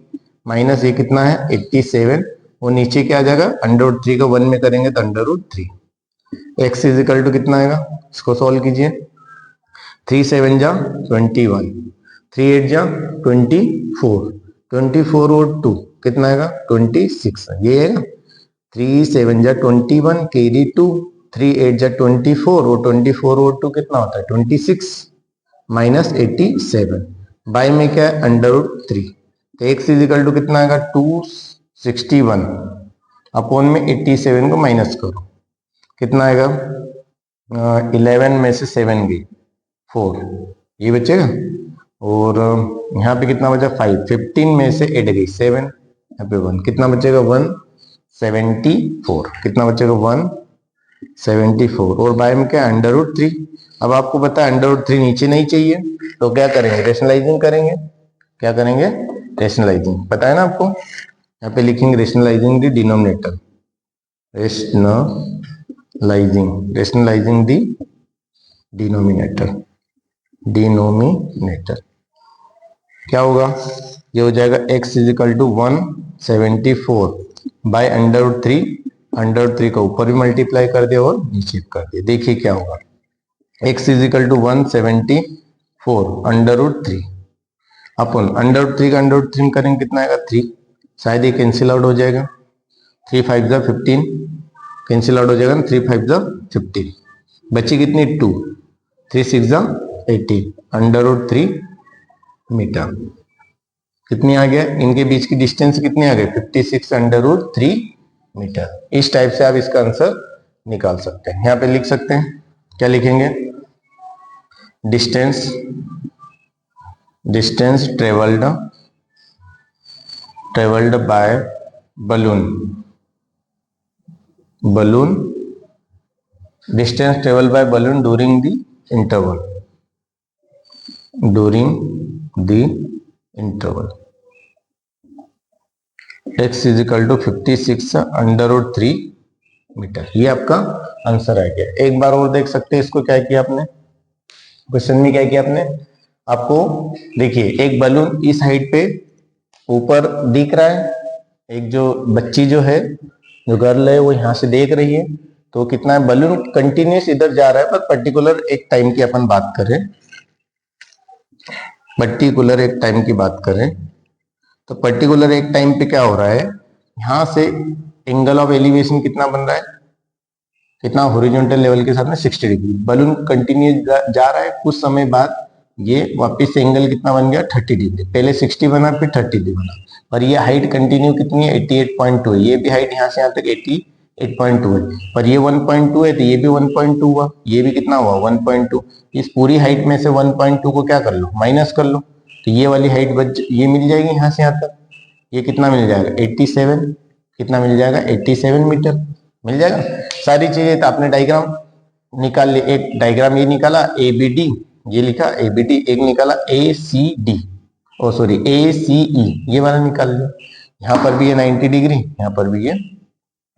Speaker 1: माइनस ये कितना है 87, और नीचे क्या आ जाएगा, अंडर रूट 3 को 1 में करेंगे तो under root 3। X is equal to कितना आएगा, इसको सॉल्व कीजिए, 3 7 जा 21, 3 8 जा 24, 24 और 2 कितना आएगा 26, ये है ना, 3 7 जा 21 कैरी 2, 3 8 जा 24, और 24 और 2 कितना होता है 26, माइनस 87, बाय में क्या है अंडर रूट 3। तो एक्स इज इक्वल टू कितना आएगा 261 अपॉन में 87 को माइनस करो, कितना आएगा 11 में से 7 गई 4, ये बचेगा, और यहाँ पे कितना बचा 5, 15 में से 8 गई 7, यहाँ पे 1, कितना बचेगा 174, कितना बचेगा 174, और बाय में क्या अंडर रूट 3। अब आपको पता है अंडर रूट 3 नीचे नहीं चाहिए, तो क्या करेंगे, रेशनलाइजिंग करेंगे। क्या करेंगे, रेशनलाइजिंग, पता है ना आपको, यहाँ पे लिखेंगे rationalising the denominator, rationalising the denominator क्या होगा, ये हो जाएगा x is equal to 174 by under root 3, under root 3 का ऊपर भी मल्टीप्लाई कर दिया और नीचे कर दिया। देखिए क्या होगा, x is equal to 174 under root 3 upon under root 3 का अंडर रूट 3 करेंगे कितना आएगा 3, शायद ये कैंसिल आउट हो जाएगा, 3 5 जा 15 कैंसिल आउट हो जाएगा ना, 3 5 जा 15, बची कितनी 2, 3 6 जा 18 अंडर रूट 3 मीटर, कितनी आ गया, इनके बीच की डिस्टेंस कितनी आ गई 56√3 मीटर। इस टाइप से आप इसका आंसर निकाल सकते हैं। यहाँ पे लिख सकते हैं, क्या लिखेंगे, distance travelled by balloon distance travelled by balloon during the interval x is equal to 56√3 metre. ये आपका आंसर आ गया। एक बार और देख सकते हैं इसको, क्या किया आपने क्वेश्चन में, क्या किया आपने, आपको देखिए एक बलून इस हाइट पे ऊपर दिख रहा है, एक जो बच्ची जो है, जो गर्ल है, वो यहाँ से देख रही है, तो कितना है, बलून कंटिन्यूस इधर जा रहा है, पर पर्टिकुलर एक टाइम की अपन बात करें, तो पर्टिकुलर एक टाइम पे क्या हो रहा है, यहां से एंगल ऑफ एलिवेशन कितना बन रहा है, कितना, हॉरिजॉन्टल लेवल के साथ में 60 डिग्री। बलून कंटिन्यूस जा रहा है, कुछ समय बाद ये वापस से एंगल कितना बन गया 30 डिग्री, पहले 60 बना फिर 30 डिग्री बना, और ये हाइट कंटिन्यू कितनी है 88.2 है, ये भी हाइट यहाँ से यहाँ तक 88.2 है, पर ये 1.2 है तो ये भी 1.2 हुआ, ये भी कितना हुआ 1.2। इस पूरी हाइट में से 1.2 को क्या कर लो, माइनस कर लो, तो ये वाली हाइट बच, ये मिल जाएगी यहाँ से यहाँ तक, ये कितना मिल जाएगा 87, कितना मिल जाएगा 87 मीटर मिल जाएगा। सारी चीजें तो आपने डायग्राम निकाल ली, एक डायग्राम ये निकाला ABD, ये लिखा ABD, एक निकाला ACD, ओ सॉरी ACE, ये वाला निकाल लिया। यहाँ पर भी ये 90 डिग्री, यहाँ पर भी ये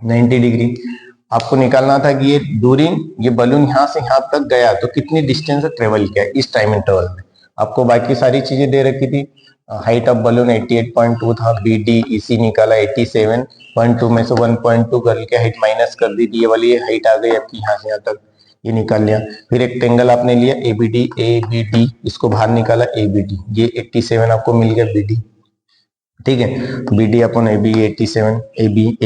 Speaker 1: 90 डिग्री। आपको निकालना था कि ये ड्यूरिंग, ये बलून यहाँ से यहाँ तक गया तो कितनी डिस्टेंस ट्रेवल किया इस टाइम इंटरवल में। आपको बाकी सारी चीजें दे रखी थी, हाइट ऑफ बलून 88.2 था, BD EC निकाला 87.2 में से 1.2 गर्ल की हाइट माइनस कर दी थी, ये वाली हाइट आ गई आपकी यहाँ से यहाँ तक, ये निकाल लिया। फिर रेक्टेंगल आपने लिया ABD, इसको बाहर निकाला ABD, ये 87 आपको मिल गया BD, ठीक है, BD अपन AB 87,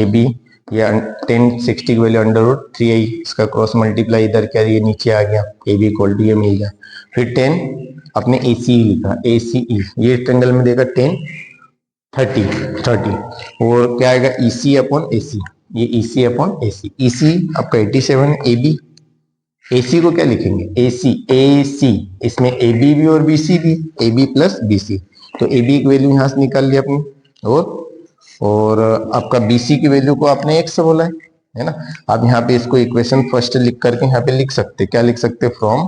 Speaker 1: AB या 10 60 की वैल्यू √3i, इसका क्रॉस मल्टीप्लाई इधर क्या, ये नीचे आ गया, AB इक्वल टू ये मिल गया। फिर 10 अपने ACE लिखा, ACE, ये ट्रेंगल में देगा 10 30, और क्या आएगा EC अपॉन AC, ये EC अपॉन AC, EC आपका 87, AB, AC को क्या लिखेंगे AC, इसमें AB भी और BC भी, AB प्लस BC, तो AB की वैल्यू यहां से निकाल लिया आपने, और आपका BC की वैल्यू को आपने x से बोला है ना। आप यहाँ पे इसको इक्वेशन फर्स्ट लिख करके यहाँ पे लिख सकते, क्या लिख सकते, फ्रॉम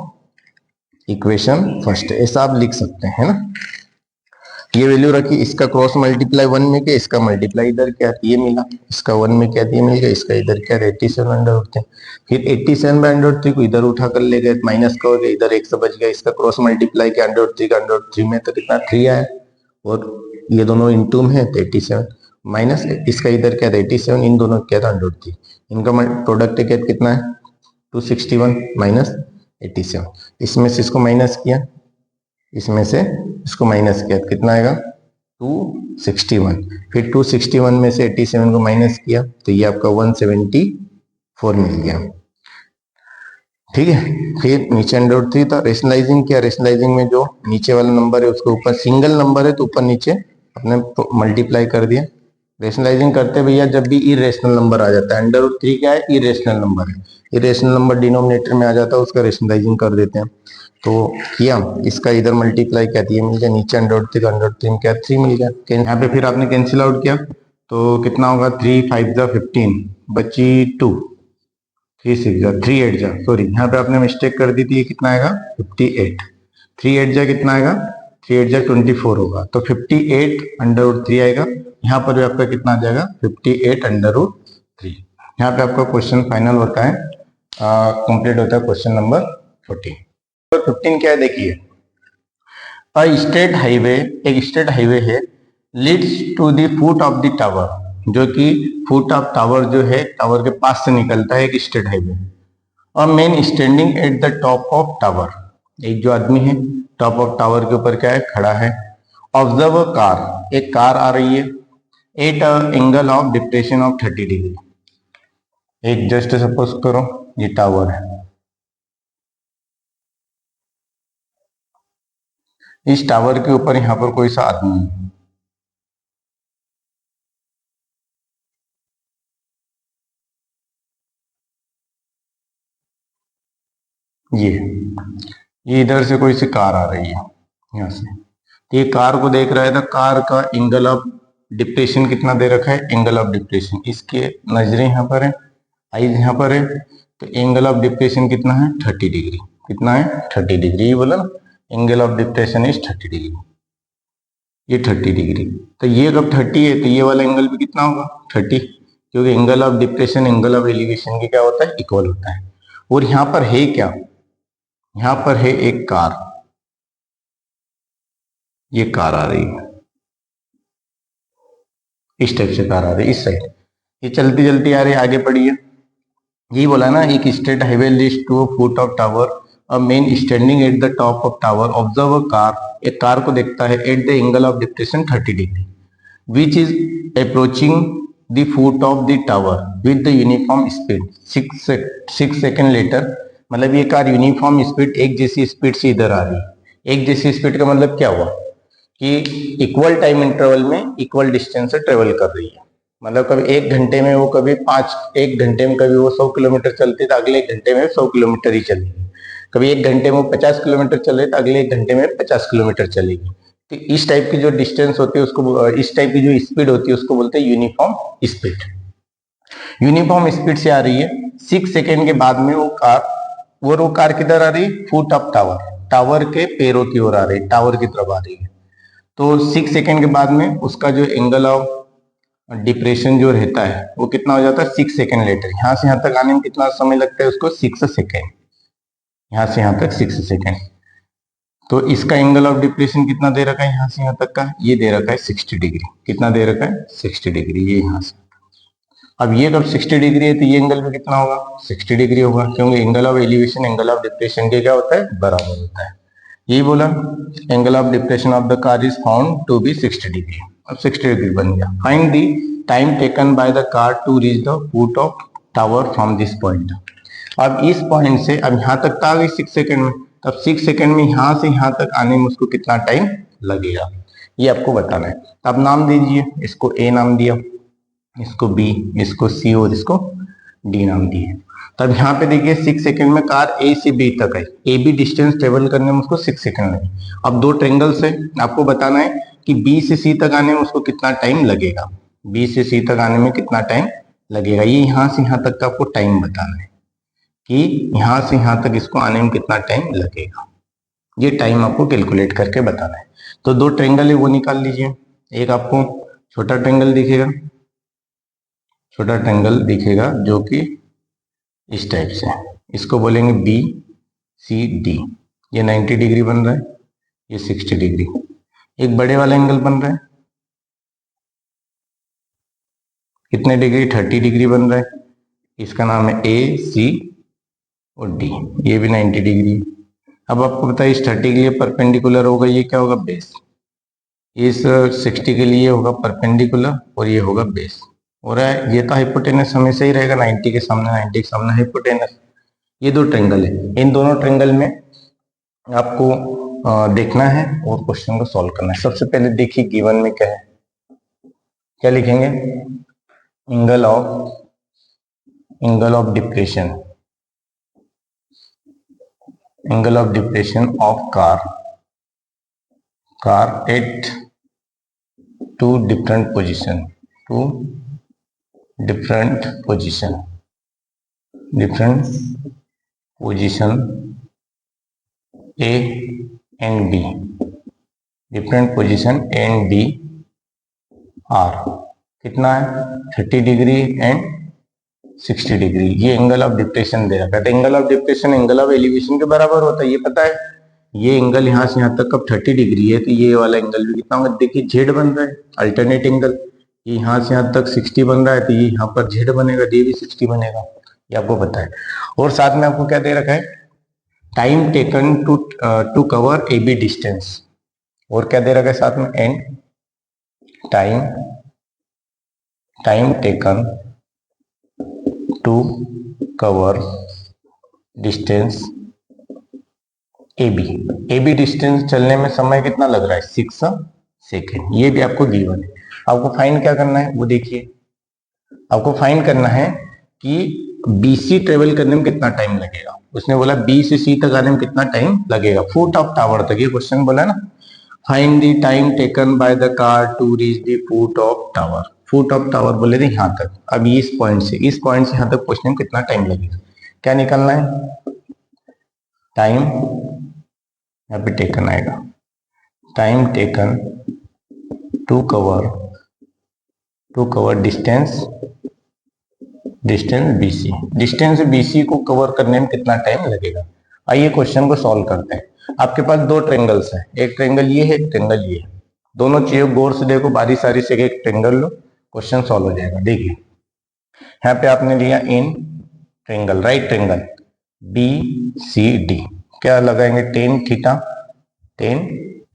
Speaker 1: इक्वेशन फर्स्ट, ऐसा आप लिख सकते हैं ना। ये वैल्यू रखी, इसका क्रॉस मल्टीप्लाई 1 में किया, इसका मल्टीप्लाई इधर क्या ये मिला, इसका 1 में क्या ये मिल गया, इसका इधर क्या 87/3, फिर 87/3 को इधर उठा कर ले गए, माइनस का हो गया, इधर x बच गया, इसका क्रॉस मल्टीप्लाई किया √3 में तो कितना 3 आया, और ये दोनों इनटू में है तो 87 माइनस इसका इधर क्या था 87, इन दोनों क्या था √3, इनका प्रोडक्ट क्या कितना है 261 माइनस 87, इसमें से इसको माइनस किया, इसमें से इसको माइनस किया, कितना आएगा 261, फिर 261 में से 87 को माइनस किया तो ये आपका 174 मिल गया, ठीक है। फिर नीचे √3 था, रेशनलाइजिंग किया, रेशनलाइजिंग में जो नीचे वाला नंबर है उसके ऊपर सिंगल नंबर है तो ऊपर नीचे अपने मल्टीप्लाई कर दिया। रेशनलाइजिंग करते भैया जब भी इरेशनल नंबर आ जाता है, √3 क्या है इरेशनल नंबर है, इरेशनल नंबर डिनोमिनेटर में आ जाता है, उसका रेशनलाइजिंग कर देते हैं। तो किया, इसका इधर मल्टीप्लाई क्या दिया मिल गया, नीचे √3 तो √3 क्या 3 मिल गया, यहाँ पे फिर आपने कैंसिल आउट किया तो कितना होगा 3 5 जा 15 बची 2, 3 6 जा 3 8 जा, सॉरी यहाँ पे आपने मिस्टेक कर दी थी, ये कितना आएगा 58, 3 8 जा कितना आएगा 3 8 जा 24 होगा, तो 58/3 आएगा, यहाँ पर भी आपका कितना आ जाएगा 58/3। यहाँ पे आपका क्वेश्चन फाइनल होता है, कंप्लीट होता है क्वेश्चन नंबर 14। 15 क्या है देखिए, स्टेट हाईवे, एक स्टेट हाईवे है, leads to the foot of the tower, जो कि फुट ऑफ टावर जो है टावर के पास से निकलता है, एक स्टेट हाईवे। और man standing at the top of tower, एक जो आदमी है टॉप ऑफ टावर के ऊपर क्या है खड़ा है। ऑब्जर्व अ कार, एक कार आ रही है, at angle of depression of 30 degree, एक जस्ट सपोज करो ये टावर है, इस टावर के ऊपर यहाँ पर कोई सा आदमी है, ये इधर से कोई सी कार आ रही है यहाँ से, तो ये कार को देख रहा है, तो कार का एंगल ऑफ डिप्रेशन कितना दे रखा है, एंगल ऑफ डिप्रेशन, इसके नजरें यहाँ पर है, आईज यहाँ पर है, तो एंगल ऑफ डिप्रेशन कितना है 30 डिग्री, कितना है 30 डिग्री, ये बोला angle of depression is 30 degree, ये 30 डिग्री, तो ये अगर 30 है तो ये वाला एंगल भी कितना होगा 30, क्योंकि angle of depression angle of elevation के क्या होता है इक्वल होता है। और यहाँ पर है क्या, यहाँ पर है एक कार, ये कार आ रही है, इस टाइप से कार आ रही है इस साइड, ये चलती चलती आ रही है, आगे बढ़िए, यही बोला ना, एक straight highway leads to a foot of tower, a man standing at the top of tower observe a car, एक कार को देखता है at the angle of depression 30 degree which is approaching the foot of the tower with the uniform speed 6 second later, मतलब ये car uniform speed एक जैसी speed से इधर आ रही है, एक जैसी स्पीड का मतलब क्या हुआ कि इक्वल टाइम इंटरवल में इक्वल डिस्टेंस से ट्रेवल कर रही है, मतलब कभी एक घंटे में वो कभी एक घंटे में कभी वो 100 किलोमीटर चलती तो अगले एक घंटे में 100 किलोमीटर ही चलेगी, कभी एक घंटे में 50 किलोमीटर चले तो अगले एक घंटे में 50 किलोमीटर चलेगी। तो इस टाइप की जो डिस्टेंस होती है उसको, इस टाइप की जो स्पीड होती है उसको बोलते हैं यूनिफॉर्म स्पीड। यूनिफॉर्म स्पीड से आ रही है, 6 सेकेंड के बाद में वो कार किधर आ रही है, फुट ऑफ टावर, टावर के पैरों की ओर आ रही है, टावर की तरफ आ रही है, तो 6 सेकेंड के बाद में उसका जो एंगल ऑफ डिप्रेशन जो रहता है वो कितना हो जाता है 6 सेकेंड लेटर, यहां से यहां तक आने में कितना समय लगता है उसको 6 सेकेंड, यहां से यहां तक 6 सेकेंड, तो इसका एंगल ऑफ डिप्रेशन कितना दे रखा है यहां से यहां तक का, ये दे रखा है 60 डिग्री, कितना दे रखा है 60 डिग्री, ये यहां से, अब ये जब 60 डिग्री है तो ये एंगल भी कितना होगा 60 डिग्री होगा, क्योंकि angle of elevation angle of depression के क्या होता है बराबर होता है, यही बोला angle of depression of the car is found to be 60 degree, अब 60 डिग्री बन गया। Find the time taken by the car to reach the foot of tower from this point, अब इस पॉइंट से अब यहां तक तो आ गई 6 सेकेंड में, तब 6 सेकेंड में यहां से यहां तक आने में उसको कितना टाइम लगेगा ये आपको बताना है। अब नाम दीजिए, इसको ए नाम दिया, इसको बी, इसको सी और इसको डी नाम दिए। तब यहाँ पे देखिए 6 सेकंड में कार ए से बी तक आई, ए बी डिस्टेंस ट्रेवल करने में उसको 6 सेकंड लगे। अब दो ट्रेंगल्स है, आपको बताना है कि बी से सी तक आने में उसको कितना टाइम लगेगा, बी से सी तक आने में कितना टाइम लगेगा, ये यहाँ से यहाँ तक का आपको टाइम बताना है कि यहाँ से यहाँ तक इसको आने में कितना टाइम लगेगा, ये टाइम आपको कैलकुलेट करके बताना है। तो दो ट्रेंगल है वो निकाल लीजिए, एक आपको छोटा ट्रेंगल दिखेगा, छोटा ट्रेंगल दिखेगा जो कि इस टाइप से, इसको बोलेंगे बी सी डी, ये 90 डिग्री बन रहा है, ये 60 डिग्री, एक बड़े वाला एंगल बन रहा है कितने डिग्री 30 डिग्री बन रहा है, इसका नाम है ए सी और डी, ये भी 90 डिग्री। अब आपको पता है इस 30 के लिए परपेंडिकुलर होगा, ये क्या होगा बेस, इस 60 के लिए होगा परपेंडिकुलर और ये होगा बेस, हो रहा है, ये तो हाइपोटेनस हमेशा ही रहेगा 90 के सामने, 90 के सामने हाइपोटेनस। ये दो ट्रेंगल है, इन दोनों ट्रेंगल में आपको देखना है और क्वेश्चन को सॉल्व करना है। सबसे पहले देखिए गिवन में क्या है, क्या लिखेंगे, angle of depression, angle of depression of car at two different position, different position A and B, different position A and B are कितना है 30 डिग्री एंड 60 डिग्री, ये एंगल ऑफ डिप्रेशन दे रखा है। तो angle of depression angle of elevation के बराबर होता है, ये पता है, ये एंगल यहाँ से यहाँ तक कब 30 डिग्री है तो ये वाला एंगल भी कितना होगा, देखिए जेड बन रहा है अल्टरनेट एंगल, ये यहाँ से यहाँ तक 60 बन रहा है तो ये यहाँ पर जेड बनेगा, ये भी 60 बनेगा, ये आपको पता है। और साथ में आपको क्या दे रखा है, time taken to cover A B distance, और क्या दे रखा है साथ में, and time taken to cover distance A B distance चलने में समय कितना लग रहा है 6 सेकेंड, ये भी आपको गिवन है। आपको फाइंड क्या करना है वो देखिए, आपको फाइंड करना है कि BC ट्रेवल करने में कितना टाइम लगेगा, उसने बोला B से C तक आने में कितना टाइम लगेगा, फुट ऑफ टावर तक, ये क्वेश्चन बोला ना। Find the time taken by the car to reach the foot of tower. Foot of tower बोले थे यहाँ तक, अब इस पॉइंट से यहाँ तक पहुंचने में कितना टाइम लगेगा, क्या निकलना है, टाइम यहाँ पे टेकन आएगा, time taken to cover distance BC, distance BC को कवर करने में कितना टाइम लगेगा। आइए क्वेश्चन को सॉल्व करते हैं। आपके पास दो ट्रेंगल्स हैं, एक ट्रेंगल ये है, एक ट्रेंगल ये है, दोनों चीजों गौर से देखो, बारी सारी से एक ट्रेंगल लो, क्वेश्चन सॉल्व हो जाएगा। देखिए यहाँ पे आपने लिया in triangle, right triangle BCD, क्या लगाएंगे, टेन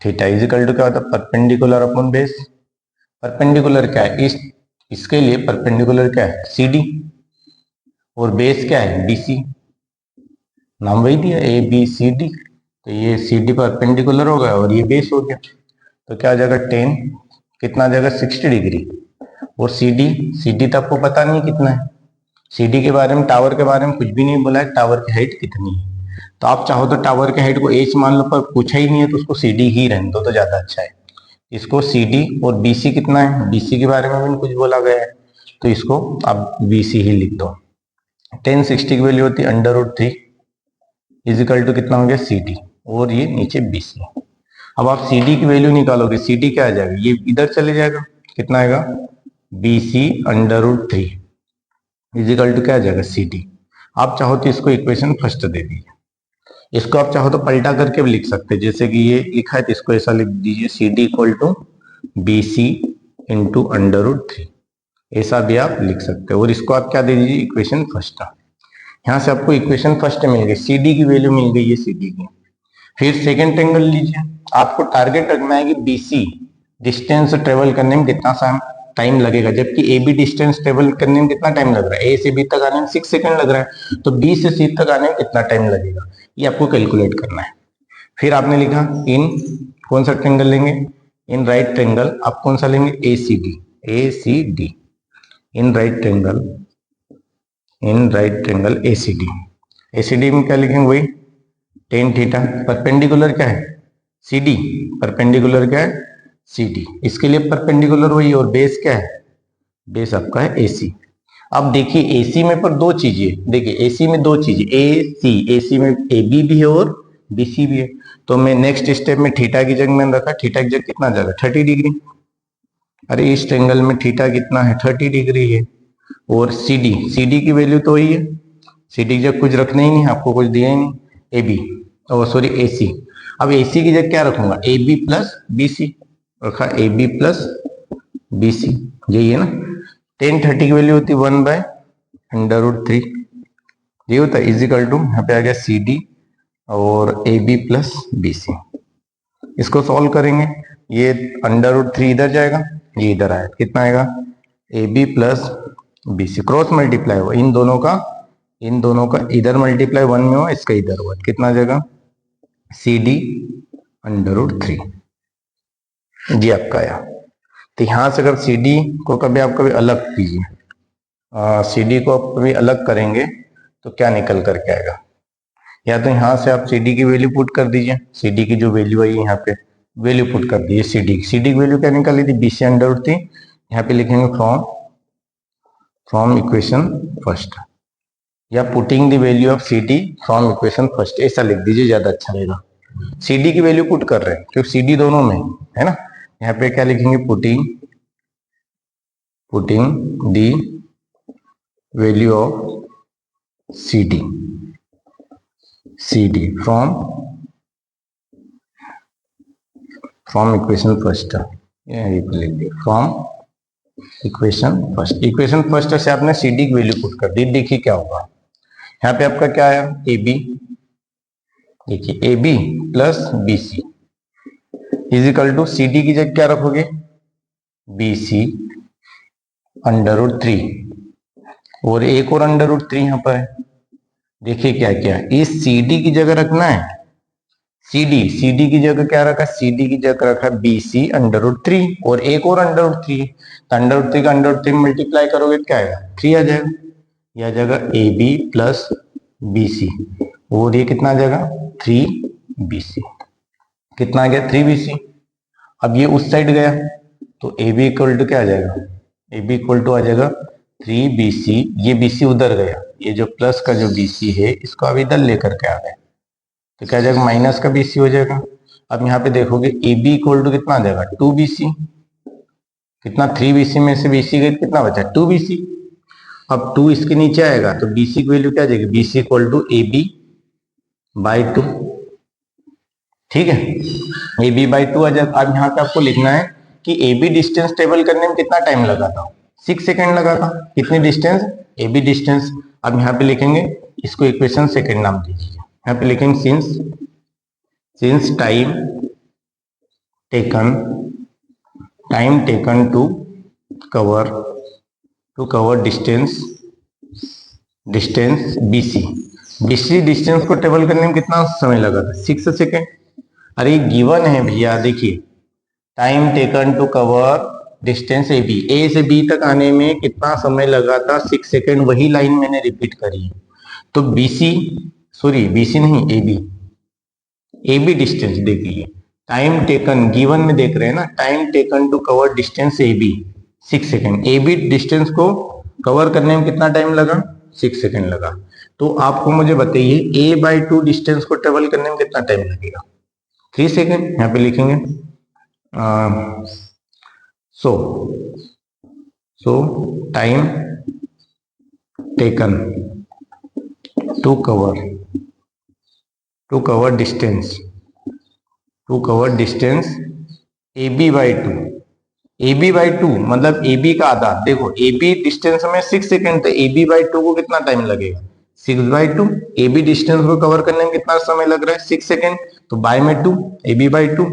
Speaker 1: थीटा इजिकल टू क्या होता है, परपेंडिकुलर अपॉन बेस। परपेंडिकुलर क्या है, इसके लिए परपेंडिकुलर क्या है, CD, और बेस क्या है, BC, नाम वही दिया ABCD, तो ये CD परपेंडिकुलर हो गया और ये बेस हो गया, तो क्या आ जाएगा 10, कितना आ जाएगा 60 डिग्री, और CD तो आपको पता नहीं कितना है, CD के बारे में, टावर के बारे में कुछ भी नहीं बोला है, टावर की हाइट कितनी है, तो आप चाहो तो टावर के हाइट को H मान लो, पर पूछा ही नहीं है तो उसको CD ही रहने दो तो ज्यादा अच्छा है। इसको CD और BC कितना है, BC के बारे में भी कुछ बोला गया है, तो इसको आप BC ही लिख दो। 1060 की वैल्यू होती है √3 इजिकल टू कितना हो गया CD, और ये नीचे BC। अब आप CD की वैल्यू निकालोगे, CD क्या आ जाएगा, ये इधर चले जाएगा, कितना आएगा BC √3 इजिकल टू क्या आ जाएगा CD। आप चाहो तो इसको इक्वेशन फर्स्ट दे दीजिए, इसको आप चाहो तो पलटा करके भी लिख सकते हैं, जैसे कि ये लिखा है तो इसको ऐसा लिख दीजिए, CD equal to BC into √3, ऐसा भी आप लिख सकते हो, और इसको आप क्या दे दीजिए, इक्वेशन फर्स्ट। यहाँ से आपको इक्वेशन फर्स्ट मिल गई, CD की वैल्यू मिल गई है CD की। फिर सेकंड ट्रेंगल लीजिए, आपको टारगेट रखना है कि BC डिस्टेंस ट्रेवल करने में कितना टाइम लगेगा, जबकि AB डिस्टेंस ट्रेवल करने में कितना टाइम लग रहा है, A से B तक आने में 6 सेकंड लग रहा है, तो B से C तक आने में कितना टाइम लगेगा, ये आपको कैलकुलेट करना है। फिर आपने लिखा इन, कौन सा ट्रेंगल लेंगे, इन राइट ट्रेंगल, आप कौन सा लेंगे, ACD, इन राइट ट्रेंगल ACD में क्या लिखेंगे, वही टेन थीटा, परपेंडिकुलर क्या है CD, परपेंडिकुलर क्या है CD, इसके लिए परपेंडिकुलर वही, और बेस क्या है, बेस आपका है AC। अब देखिए AC में पर दो चीजें, देखिए AC में दो चीजें, AC में AB भी है और BC भी है, तो मैं नेक्स्ट स्टेप में थीटा की जगह मैंने रखा, थीटा की जगह कितना आ जाएगा 30 डिग्री, अरे इस ट्रेंगल में थीटा कितना है 30 डिग्री है, और CD की वैल्यू तो वही है, CD की जगह कुछ रखना ही नहीं, आपको कुछ दिया ही नहीं, AB, सॉरी AC। अब AC की जगह क्या रखूंगा, AB प्लस BC, रखा AB प्लस BC, यही है ना। 1030 की वैल्यू होती है 1/√3, ये होता है इजिकल टू, यहाँ पे आ गया CD और AB प्लस BC। इसको सॉल्व करेंगे, ये √3 इधर जाएगा, ये इधर आएगा, कितना आएगा AB plus BC, cross multiply हुआ इन दोनों का इधर मल्टीप्लाई 1 में हुआ, इसका इधर हुआ, कितना आ जाएगा CD √3, जी आपका आया। तो यहां से अगर CD को कभी आप कभी अलग कीजिए, CD को आप कभी अलग करेंगे तो क्या निकल करके आएगा, या तो यहां से आप CD की वैल्यू पुट कर दीजिए, CD की जो वैल्यू आई यहाँ पे वैल्यू पुट कर दीजिए, CD की वैल्यू क्या निकाली थी BC √3, यहाँ पे लिखेंगे फ्रॉम इक्वेशन फर्स्ट, या putting the value of CD from equation first, ऐसा लिख दीजिए, ज्यादा अच्छा रहेगा। CD की वैल्यू पुट कर रहे हैं क्योंकि CD दोनों में है ना, यहाँ पे क्या लिखेंगे, putting the value of CD from equation first, लिख दिया फ्रॉम इक्वेशन फर्स्ट से आपने CD की वैल्यू पुट कर दी, देखिए क्या होगा, यहाँ पे आपका क्या आया AB, देखिए AB plus BC is equal to CD की जगह क्या रखोगे BC √3, और एक और √3 यहाँ पर है, देखिए क्या क्या इस CD की जगह रखना है, CD की जगह क्या रखा, CD की जगह रखा BC √3, और एक और √3, तो √3 का √3 मल्टीप्लाई करोगे क्या आएगा 3 आ जाएगा, ये आ जाएगा A B plus B C, और ये कितना आ जाएगा 3BC। कितना आ गया 3BC। अब ये उस साइड गया तो ए बी इक्वल टू क्या आ जाएगा, ए बी इक्वल टू आ जाएगा 3BC। ये BC उधर गया, ये जो प्लस का जो BC है इसको अब इधर लेकर के आ गए तो क्या आ जाएगा माइनस का BC हो जाएगा। अब यहाँ पे देखोगे ए बी इक्वल टू कितना आ जाएगा 2BC। कितना 3BC में से BC गई कितना बचा 2BC। अब 2 इसके नीचे आएगा तो BC की वैल्यू क्या आ जाएगी, BC equal to A B by 2। ठीक है, ए बी बाई 2 आ जाएगा। अब यहाँ पे आपको लिखना है कि ए बी डिस्टेंस टेबल करने में कितना टाइम लगा था, 6 सेकेंड लगा था। कितनी डिस्टेंस, ए बी डिस्टेंस। अब यहाँ पे लिखेंगे इसको इक्वेशन सेकेंड नाम दीजिए। यहाँ पे लिखेंगे since time taken to cover distance BC distance को टेबल करने में कितना समय लगा था 6 सेकेंड। अरे गिवन है भैया, देखिए time taken to cover distance A B, A से बी तक आने में कितना समय लगा था 6 सेकेंड। वही लाइन मैंने रिपीट करी है। तो BC नहीं ए बी डिस्टेंस देखिए, टाइम टेकन गिवन में देख रहे हैं ना, time taken to cover distance A B 6 second. A B distance को कवर करने में कितना टाइम लगा 6 सेकेंड लगा। तो आपको मुझे बताइए A/2 डिस्टेंस को ट्रेवल करने में कितना टाइम लगेगा 3 सेकेंड। यहाँ पे लिखेंगे so time taken to cover distance AB/2। AB/2 मतलब AB का आधा। देखो AB डिस्टेंस में 6 सेकेंड, तो AB/2 को कितना टाइम लगेगा 6/2। AB डिस्टेंस को कवर करने में कितना समय लग रहा है 6 सेकेंड, तो बाय में 2 AB/2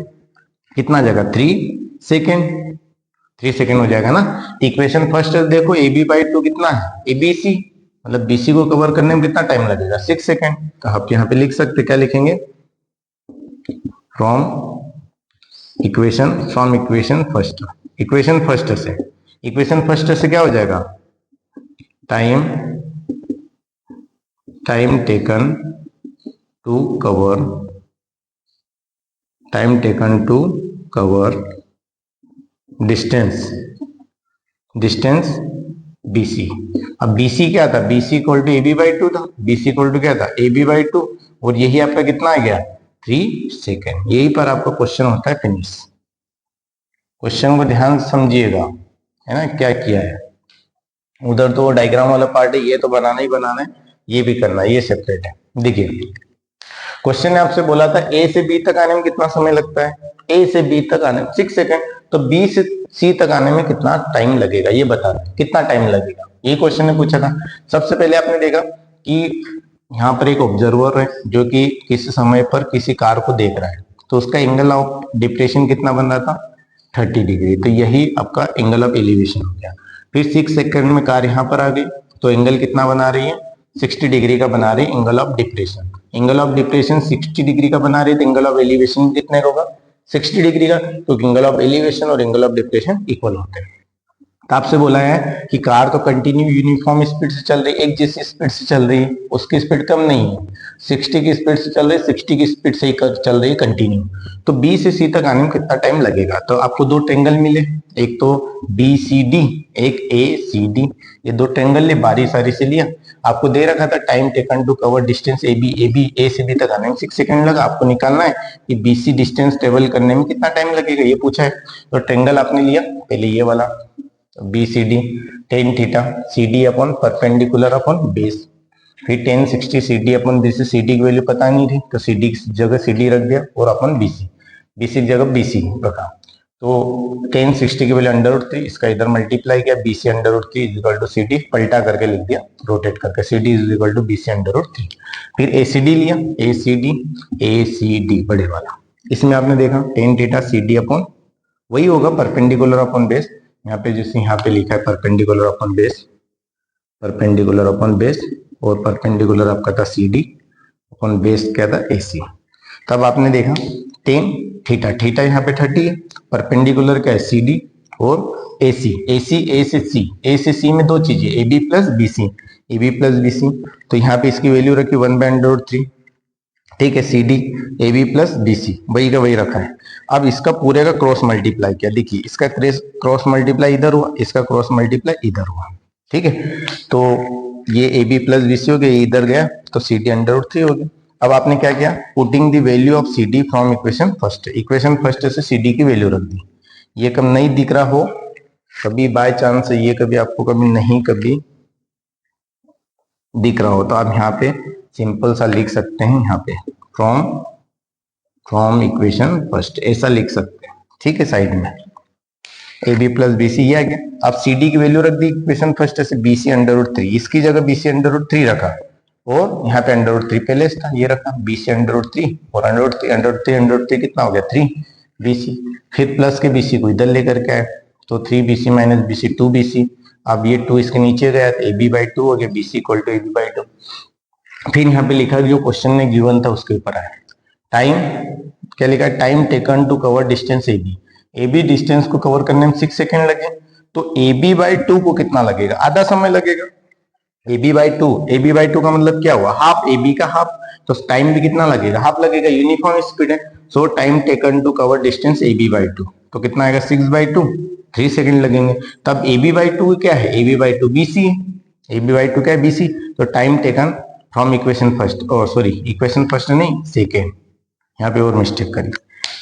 Speaker 1: कितना जाएगा 3 सेकेंड। 3 सेकेंड हो जाएगा ना। इक्वेशन फर्स्ट देखो AB/2 कितना है ABC, मतलब BC को कवर करने में कितना टाइम लगेगा 6 सेकेंड। तो आप यहाँ पे लिख सकते, क्या लिखेंगे फ्रॉम इक्वेशन फर्स्ट से क्या हो जाएगा time taken to cover distance BC। अब BC क्या था, BC इक्वल टू AB/2 था। BC इक्वल टू क्या था AB/2, और यही आपका कितना आ गया 3 सेकेंड। यही पर आपका क्वेश्चन होता है फिनिश। क्वेश्चन को ध्यान से समझिएगा, है ना, क्या किया है। उधर तो डायग्राम वाला पार्ट है, ये तो बनाना ही बनाना है, ये भी करना है, ये सेपरेट है। देखिए क्वेश्चन ने आपसे बोला था A से B तक आने में कितना समय लगता है, A से B तक आने में 6 सेकेंड, तो B से C तक आने में कितना टाइम लगेगा ये बता दें, कितना टाइम लगेगा, ये क्वेश्चन ने पूछा था। सबसे पहले आपने देखा कि यहाँ पर एक ऑब्जर्वर है जो कि किसी समय पर किसी कार को देख रहा है, तो उसका एंगल ऑफ डिप्रेशन कितना बन रहा था 30 डिग्री। तो यही आपका एंगल ऑफ एलिवेशन हो गया। फिर 6 सेकंड में कार यहाँ पर आ गई, तो एंगल कितना बना रही है 60 डिग्री का बना रही है angle of depression. Angle of depression 60 degree का बना रही है, तो एंगल ऑफ एलिवेशन कितने का होगा 60 डिग्री का। तो एंगल ऑफ एलिवेशन और एंगल ऑफ डिप्रेशन इक्वल होते हैं। तो आपसे बोला है कि कार तो कंटिन्यू यूनिफॉर्म स्पीड से चल रही है, एक जैसी स्पीड से चल रही है, उसकी स्पीड कम नहीं है, 60 की स्पीड से चल रही है, 60 की स्पीड से ही चल रही है कंटिन्यू। तो B से C तक आने में कितना टाइम लगेगा। तो आपको दो ट्रेंगल मिले, एक तो BCD, एक ACD। ये दो ट्रेंगल ले बारी सारी से लिया। आपको दे रखा था time taken to cover distance AB A से B तक आने में 6 सेकंड लगा। आपको निकालना है कि BC डिस्टेंस ट्रेवल करने में कितना टाइम लगेगा, ये पूछा है। तो ट्रेंगल आपने लिया पहले ये वाला BCD, tan theta CD upon perpendicular upon base, फिर tan 60 CD upon BC। CD की वैल्यू पता नहीं थी तो CD की जगह CD रख दिया और अपॉन BC की जगह BC रखा। तो tan 60 की वैल्यू √3, इसका इधर मल्टीप्लाई किया, BC √3 इक्वल टू CD, पलटा करके लिख दिया रोटेट करके, CD इक्वल टू BC √3। फिर ACD लिया, ACD बड़े वाला, इसमें आपने देखा tan थीटा CD अपॉन वही होगा परपेंडिकुलर अपॉन बेस। यहाँ पे जैसे यहाँ पे लिखा है परपेंडिकुलर अपॉन बेस, और परपेंडिकुलर आपका था CD अपॉन बेस क्या था AC। तब आपने देखा tan थीटा यहाँ पे 30 है, परपेंडिकुलर क्या है CD और AC, AC A से C में दो चीजें AB plus BC, AB plus BC, तो यहाँ पे इसकी वैल्यू रखी 1/√3, ठीक है। CD AB प्लस BC वही का वही रखा है। अब इसका पूरे का क्रॉस मल्टीप्लाई किया, देखिए इसका क्रॉस मल्टीप्लाई इधर हुआ, इसका क्रॉस मल्टीप्लाई इधर हुआ, ठीक है। तो ये AB प्लस BC हो गया, ये इधर गया तो CD√3 हो गया। अब आपने क्या किया, putting the value of CD from equation first से CD की वैल्यू रख दी। ये कब नहीं दिख रहा हो, कभी बाय चांस ये कभी आपको कभी नहीं कभी दिख रहा हो तो आप यहाँ पे सिंपल सा लिख सकते हैं, यहाँ पे फ्रॉम इक्वेशन फर्स्ट ऐसा लिख सकते हैं, ठीक है। साइड में AB प्लस BC ये आ गया। अब CD की वैल्यू रख दी इक्वेशन फर्स्ट से, BC√3, इसकी जगह BC√3 रखा और यहाँ पे √3 पहले था, ये रखा BC√3 और √3 कितना हो गया 3 BC, फिर प्लस के BC को इधर लेकर के आए तो 3BC माइनस BC 2BC। अब ये 2 इसके नीचे गया तो AB/2 हो गया, BC इक्वल टू AB/2। फिर यहाँ पे लिखा जो क्वेश्चन में गिवन था उसके ऊपर आया, टाइम क्या लिखा है, time taken to cover distance AB distance को कवर करने में 6 सेकेंड लगे, तो AB/2 को कितना लगेगा, आधा समय लगेगा। AB/2 का मतलब क्या हुआ, हाफ, AB का हाफ, तो टाइम भी कितना लगेगा, हाफ लगेगा, यूनिफॉर्म स्पीड है। So time taken to cover distance AB/2 तो कितना आएगा 6/2, 3 सेकेंड लगेंगे। तब AB/2 क्या है, AB/2 BC है, AB/2 क्या है BC, तो time taken from equation first, sorry equation first नहीं सेकेंड, यहाँ पे और मिस्टेक करी,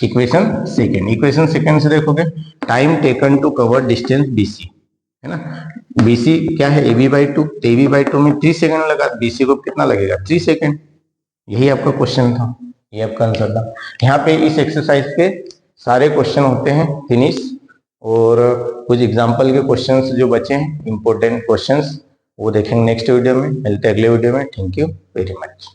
Speaker 1: इक्वेशन सेकेंड से देखोगे time taken to cover distance BC है ना, BC क्या है AB/2, तो AB/2 में 3 सेकेंड लगा, BC को कितना लगेगा 3 सेकेंड। यही आपका क्वेश्चन था, ये आपका आंसर था। यहाँ पे इस एक्सरसाइज के सारे क्वेश्चन होते हैं फिनिश, और कुछ एग्जाम्पल के क्वेश्चंस जो बचे हैं इंपॉर्टेंट क्वेश्चंस वो देखेंगे नेक्स्ट वीडियो में, मिलते हैं अगले वीडियो में। Thank you very much.